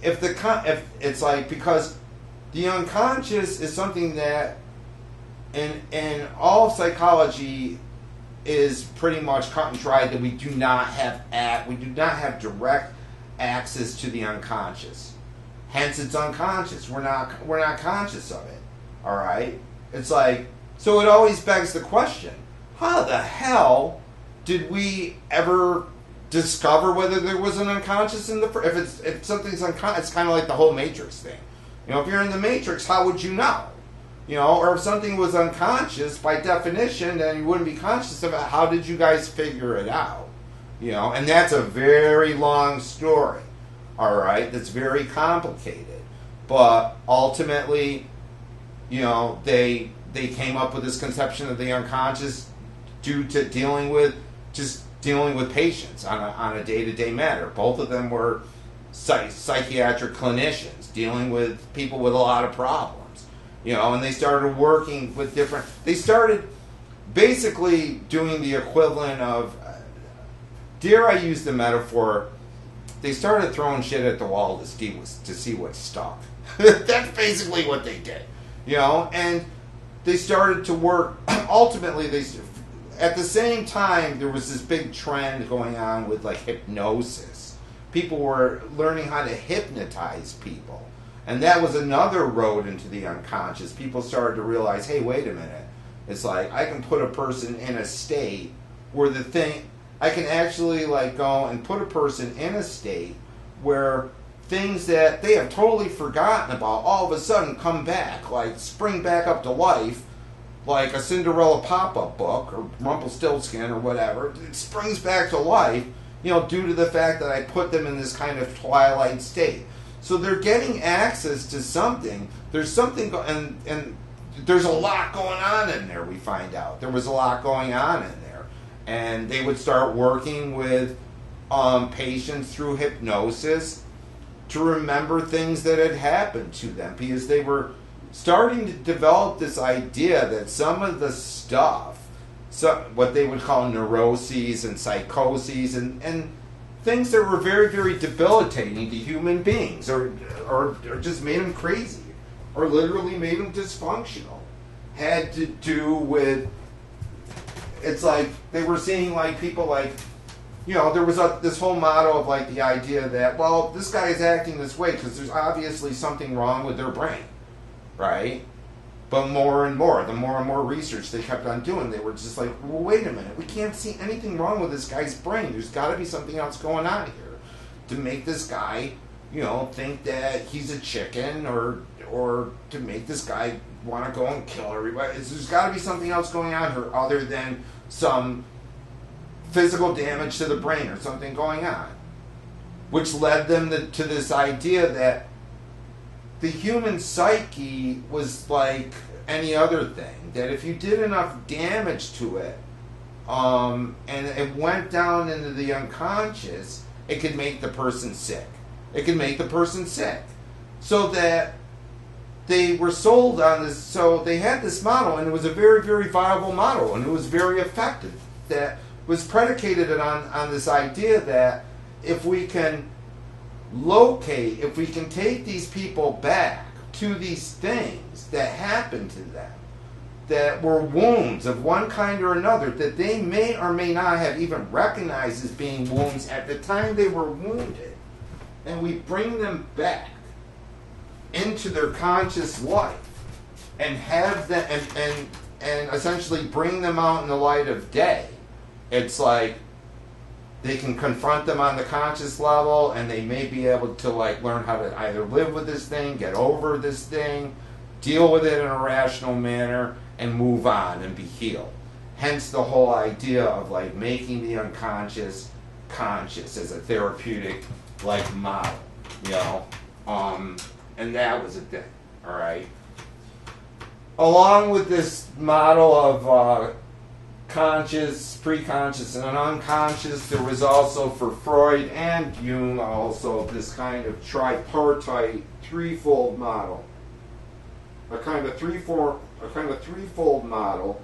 because the unconscious is something that in all psychology is pretty much cut and dried, that we do not have direct access to the unconscious. Hence it's unconscious. We're not conscious of it. All right? It's like, so it always begs the question, how the hell did we ever discover whether there was an unconscious in if something's unconscious? It's kind of like the whole Matrix thing. If you're in the Matrix, how would you know? Or if something was unconscious, by definition, then you wouldn't be conscious of it. How did you guys figure it out? And that's a very long story, all right? That's very complicated. But ultimately, they came up with this conception of the unconscious due to dealing with patients on a day-to-day matter. Both of them were psychiatric clinicians dealing with people with a lot of problems. And they started working with they started basically doing the equivalent of, dare I use the metaphor, they started throwing shit at the wall to see what stuck. That's basically what they did. And they started to work, ultimately, at the same time, there was this big trend going on with like hypnosis. People were learning how to hypnotize people. And that was another road into the unconscious. People started to realize, hey, wait a minute. It's like, I can put a person in a state where I can actually like go and put a person in a state where things that they have totally forgotten about all of a sudden come back, like spring back up to life, like a Cinderella pop-up book or Rumpelstiltskin or whatever. It springs back to life, due to the fact that I put them in this kind of twilight state. So they're getting access to something. There's something, and there's a lot going on in there, we find out. There was a lot going on in there. And they would start working with patients through hypnosis to remember things that had happened to them, because they were starting to develop this idea that some of the stuff, what they would call neuroses and psychoses and things that were very, very debilitating to human beings, or just made them crazy, or literally made them dysfunctional, had to do with, it's like they were seeing like people like, there was this whole model of like the idea that, well, this guy is acting this way because there's obviously something wrong with their brain, right? But more and more, the more and more research they kept on doing, they were just like, well, wait a minute, we can't see anything wrong with this guy's brain. There's got to be something else going on here to make this guy, think that he's a chicken, or to make this guy want to go and kill everybody. There's got to be something else going on here other than some physical damage to the brain or something going on, which led them to this idea that the human psyche was like any other thing, that if you did enough damage to it, and it went down into the unconscious, it could make the person sick. It could make the person sick. So that they were sold on this, so they had this model, and it was a very, very viable model, and it was very effective, that was predicated on this idea that if we can locate, if we can take these people back to these things that happened to them, that were wounds of one kind or another, that they may or may not have even recognized as being wounds at the time they were wounded, and we bring them back into their conscious life and have them and essentially bring them out in the light of day. It's like they can confront them on the conscious level, and they may be able to like learn how to either live with this thing, get over this thing, deal with it in a rational manner, and move on and be healed. Hence the whole idea of like making the unconscious conscious as a therapeutic like model, you know. And that was a thing, all right. Along with this model of conscious, preconscious, and unconscious, there was also for Freud and Jung also this kind of tripartite, threefold model, a kind of threefold model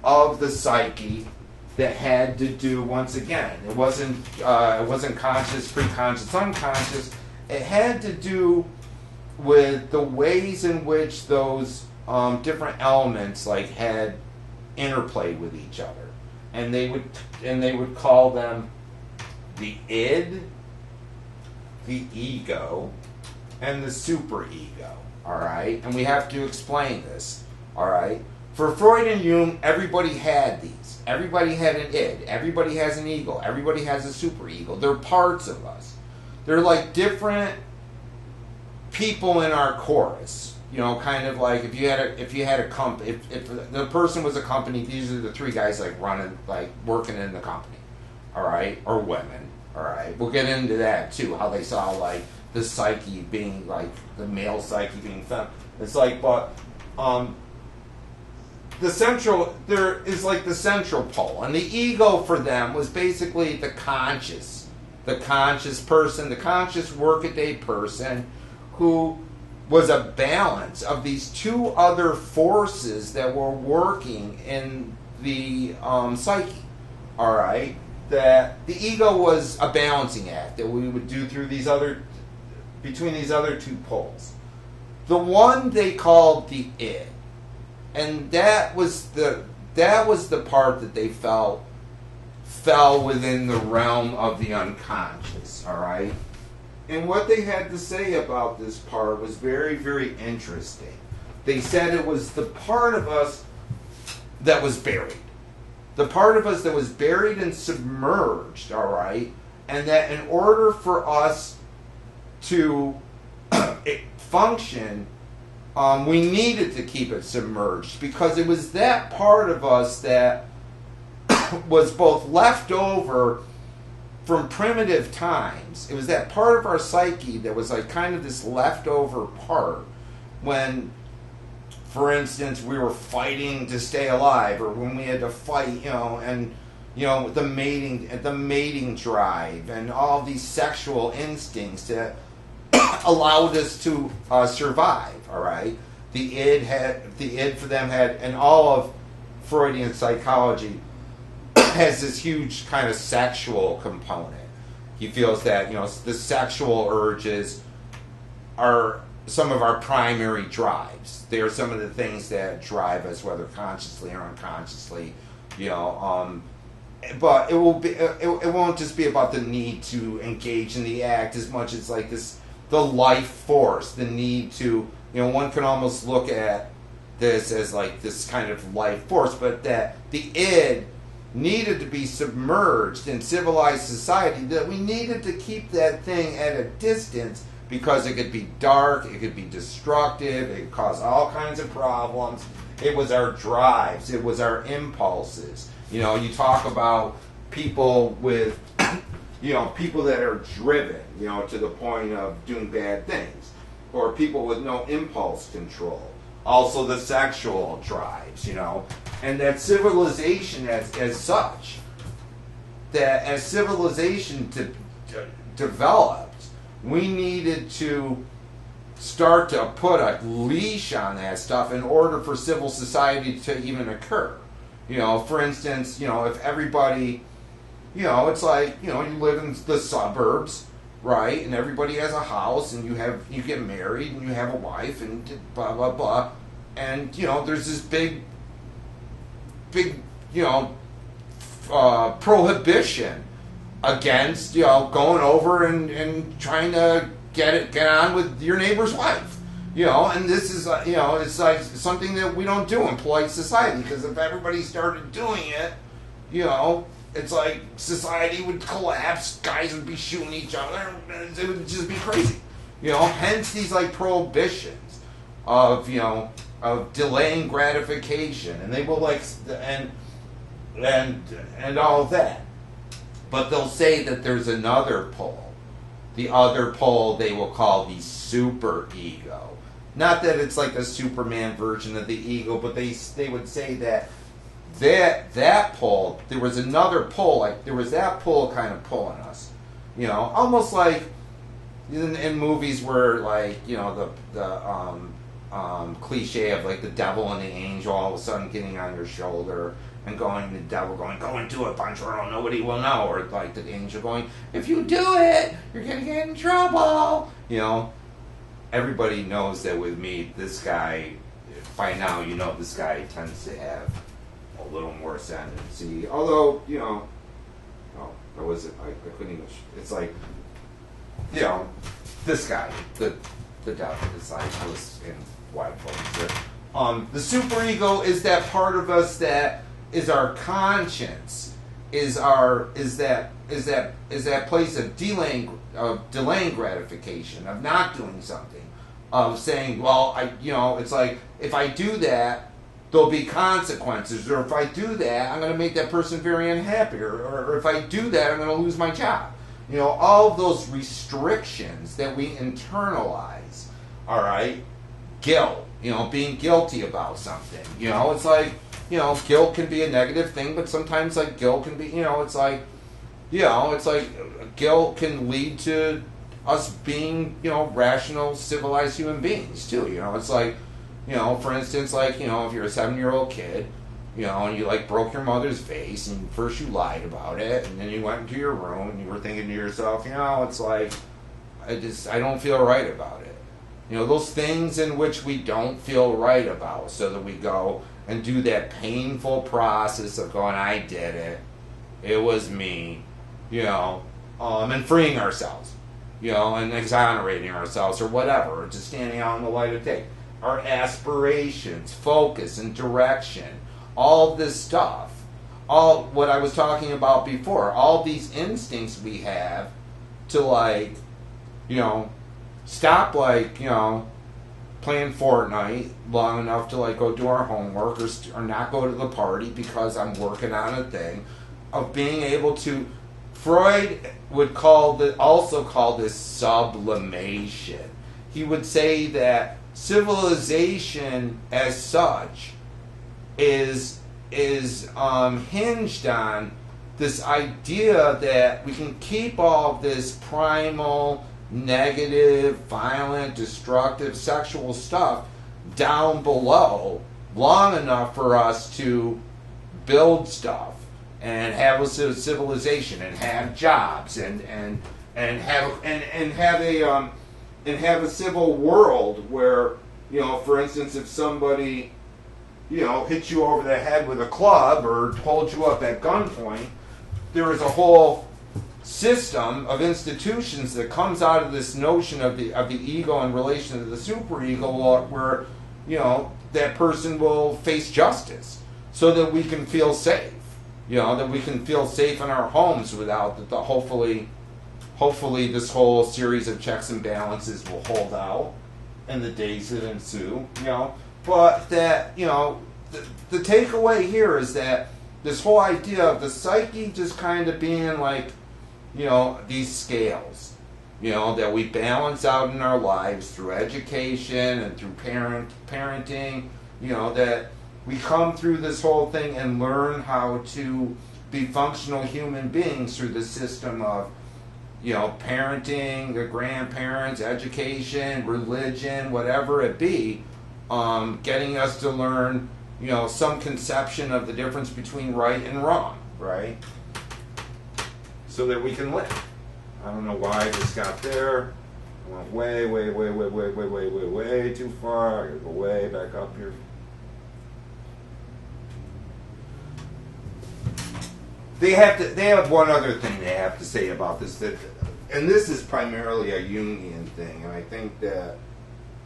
of the psyche that had to do, once again, it wasn't conscious, preconscious, unconscious. It had to do with the ways in which those different elements like had interplayed with each other, and they would call them the id, the ego, and the superego. All right, and we have to explain this. All right, for Freud and Jung, everybody had these. Everybody had an id. Everybody has an ego. Everybody has a superego. They're parts of us. They're like different people in our chorus, you know, kind of like if you had a company, if the person was a company, these are the three guys like running, like working in the company, all right, or women, all right. We'll get into that too, how they saw like the psyche being like the male psyche being feminine. It's like, but there is like the central pole, and the ego for them was basically the conscious person, the conscious workaday person, who was a balance of these two other forces that were working in the psyche. All right, that the ego was a balancing act that we would do through between these other two poles. The one they called the id, and that was the part that they felt fell within the realm of the unconscious. All right. And what they had to say about this part was very, very interesting. They said it was the part of us that was buried. The part of us that was buried and submerged, all right? And that in order for us to function, we needed to keep it submerged, because it was that part of us that was both left over from primitive times. It was that part of our psyche that was like kind of this leftover part when, for instance, we were fighting to stay alive, or when we had to fight, you know, and you know, the mating drive, and all these sexual instincts that allowed us to survive. All right, the id for them had, and all of Freudian psychology has this huge kind of sexual component. He feels that, you know, the sexual urges are some of our primary drives. They are some of the things that drive us, whether consciously or unconsciously, you know. But it won't just be about the need to engage in the act as much as like the life force, the need to, you know, one can almost look at this as like this kind of life force, but that the id needed to be submerged in civilized society, that we needed to keep that thing at a distance because it could be dark, it could be destructive, it could cause all kinds of problems, It was our drives. It was our impulses. You know, you talk about people with, you know, people that are driven, you know, to the point of doing bad things, or people with no impulse control. Also the sexual drives, you know, and that civilization as such, that as civilization developed, we needed to start to put a leash on that stuff in order for civil society to even occur. You know, for instance, you know, if everybody, you know, it's like, you know, you live in the suburbs, right? And everybody has a house, and you get married, and you have a wife, and blah, blah, blah. And, you know, there's this big, you know, prohibition against, you know, going over and trying to get on with your neighbor's wife, you know, and this is, you know, it's like something that we don't do in polite society, because if everybody started doing it, you know, it's like society would collapse, guys would be shooting each other, it would just be crazy, you know, hence these like prohibitions of, you know, of delaying gratification, and they will like, and all that, but they'll say that there's another pole. The other pole they will call the super ego. Not that it's like a Superman version of the ego, but they would say that pole, there was another pole, like there was that pole kind of pulling us. You know, almost like in movies where, like, you know, the cliche of like the devil and the angel all of a sudden getting on your shoulder and going, the devil going, go and do it, Pancho, or nobody will know. Or like the angel going, if you do it, you're going to get in trouble. You know, everybody knows that with me, this guy, by now, you know, this guy tends to have a little more ascendancy. Although, you know, oh, that was it. I couldn't even, it's like, you know, this guy, the devil, is like, I was in wide focus here. The superego is that part of us that is our conscience, is that place of delaying gratification, of not doing something, of saying, well, it's like, if I do that, there'll be consequences, or if I do that, I'm going to make that person very unhappy, or if I do that, I'm going to lose my job. You know, all of those restrictions that we internalize, all right, guilt, you know, being guilty about something, you know, it's like, you know, guilt can be a negative thing, but sometimes, like, guilt can be, you know, it's like guilt can lead to us being, you know, rational, civilized human beings, too, you know, it's like, you know, for instance, like, you know, if you're a 7-year-old kid, you know, and you, like, broke your mother's vase, and first you lied about it, and then you went into your room, and you were thinking to yourself, you know, it's like, I don't feel right about it. You know, those things in which we don't feel right about, so that we go and do that painful process of going, I did it, it was me, you know, and freeing ourselves, you know, and exonerating ourselves, or whatever, or just standing out in the light of day. Our aspirations, focus, and direction, all this stuff, all what I was talking about before, all these instincts we have to, like, you know, stop, like, you know, playing Fortnite long enough to, like, go do our homework, or not go to the party because I'm working on a thing, of being able to, Freud would also call this sublimation. He would say that civilization as such is hinged on this idea that we can keep all of this primal, negative, violent, destructive, sexual stuff down below long enough for us to build stuff and have a civilization and have jobs and have a civil world where, you know, for instance, if somebody, you know, hits you over the head with a club or holds you up at gunpoint, there is a whole system of institutions that comes out of this notion of the ego in relation to the superego, where, you know, that person will face justice so that we can feel safe, you know, that we can feel safe in our homes without the hopefully this whole series of checks and balances will hold out in the days that ensue, you know. But that, the takeaway here is that this whole idea of the psyche just kind of being like, these scales, that we balance out in our lives through education and through parenting, that we come through this whole thing and learn how to be functional human beings through the system of, parenting, the grandparents, education, religion, whatever it be, getting us to learn, some conception of the difference between right and wrong, right? So that we can live. I don't know why I just got there. I went way too far. I gotta go way back up here. They have one other thing they have to say about this, and this is primarily a Jungian thing, and I think that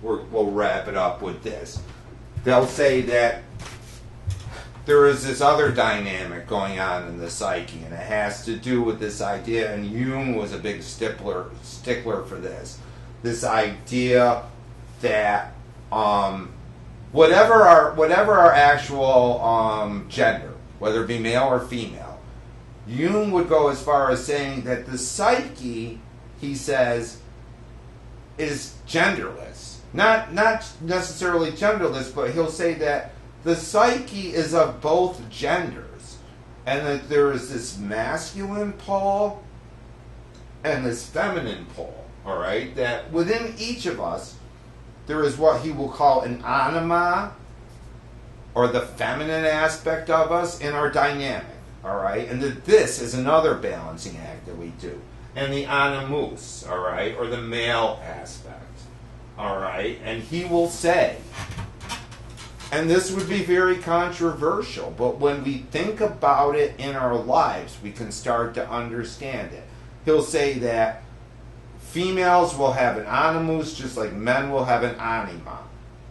we'll wrap it up with this. They'll say that there is this other dynamic going on in the psyche, and it has to do with this idea, and Jung was a big stickler for this. This idea that whatever our actual gender, whether it be male or female, Jung would go as far as saying that the psyche, he says, is genderless. Not necessarily genderless, but he'll say that the psyche is of both genders, and that there is this masculine pole and this feminine pole, all right? That within each of us, there is what he will call an anima, or the feminine aspect of us, in our dynamic, all right? And that this is another balancing act that we do. And the animus, all right, or the male aspect, all right? And he will say, and this would be very controversial, but when we think about it in our lives, we can start to understand it. He'll say that females will have an animus just like men will have an anima,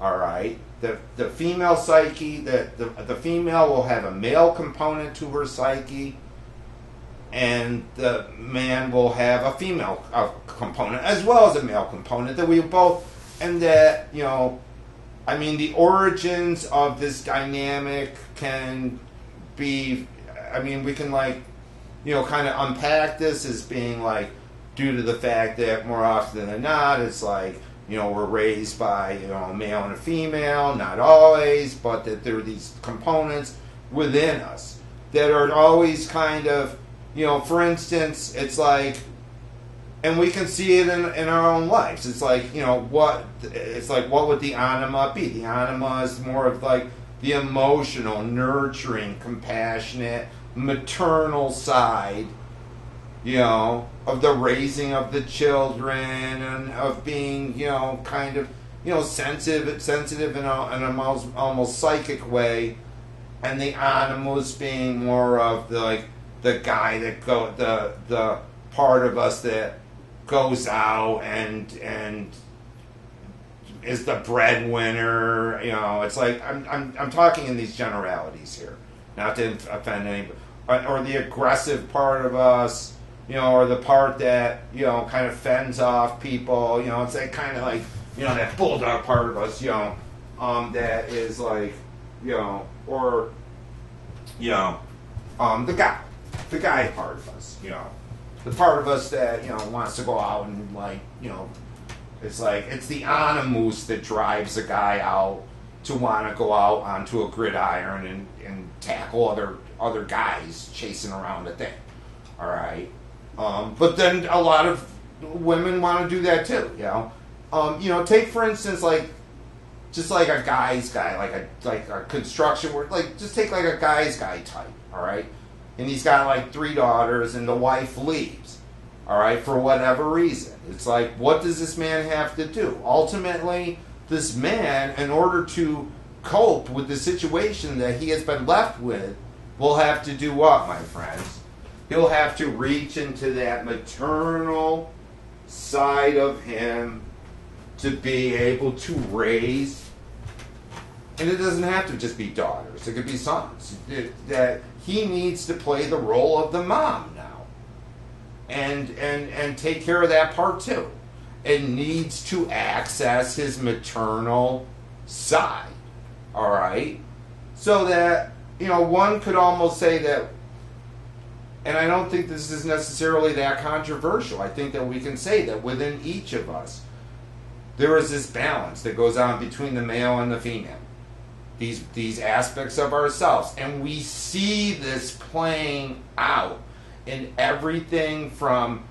all right? The female psyche, the female will have a male component to her psyche, and the man will have a female component as well as a male component, that we both, and that, the origins of this dynamic can be, we can kind of unpack this as being due to the fact that more often than not, it's we're raised by, a male and a female, not always, but that there are these components within us that are always kind of, for instance, it's and we can see it in our own lives. It's what would the anima be? The anima is more of the emotional, nurturing, compassionate, maternal side, of the raising of the children, and of being, kind of, sensitive in an almost psychic way, and the animus being more of the guy that the part of us that goes out and is the breadwinner. It's I'm talking in these generalities here, not to offend anybody, or the aggressive part of us, or the part that kind of fends off people. It's kind of that bulldog part of us, that is or the guy part of us, the part of us that wants to go out and it's the animus that drives a guy out to want to go out onto a gridiron and tackle other guys chasing around a thing. All right, but then a lot of women want to do that too. Take for instance just a guy's guy, like a construction work, just take a guy's guy type. All right. And he's got 3 daughters, and the wife leaves, all right, for whatever reason. It's what does this man have to do? Ultimately, this man, in order to cope with the situation that he has been left with, will have to do what, my friends? He'll have to reach into that maternal side of him to be able to raise. And it doesn't have to just be daughters. It could be sons. That he needs to play the role of the mom now. And take care of that part too. And needs to access his maternal side. all right? So that, one could almost say that, and I don't think this is necessarily that controversial. I think that we can say that within each of us, there is this balance that goes on between the male and the female. These aspects of ourselves. And we see this playing out in everything from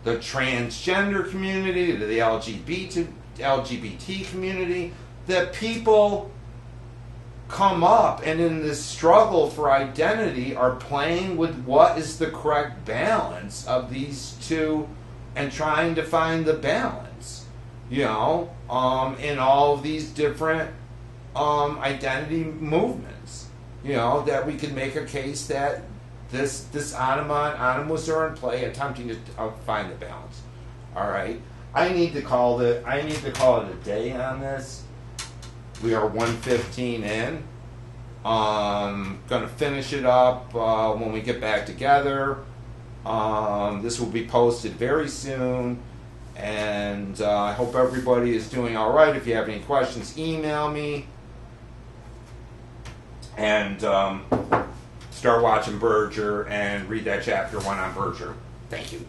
the transgender community to the LGBT community, that people come up and in this struggle for identity are playing with what is the correct balance of these two and trying to find the balance, in all of these different identity movements, that we could make a case that this anima and animus are in play, attempting to find the balance. All right, I need to call it a day on this. We are 1:15 in. Gonna finish it up when we get back together. This will be posted very soon, and I hope everybody is doing all right. If you have any questions, email me. And start watching Berger and read that chapter 1 on Berger. Thank you.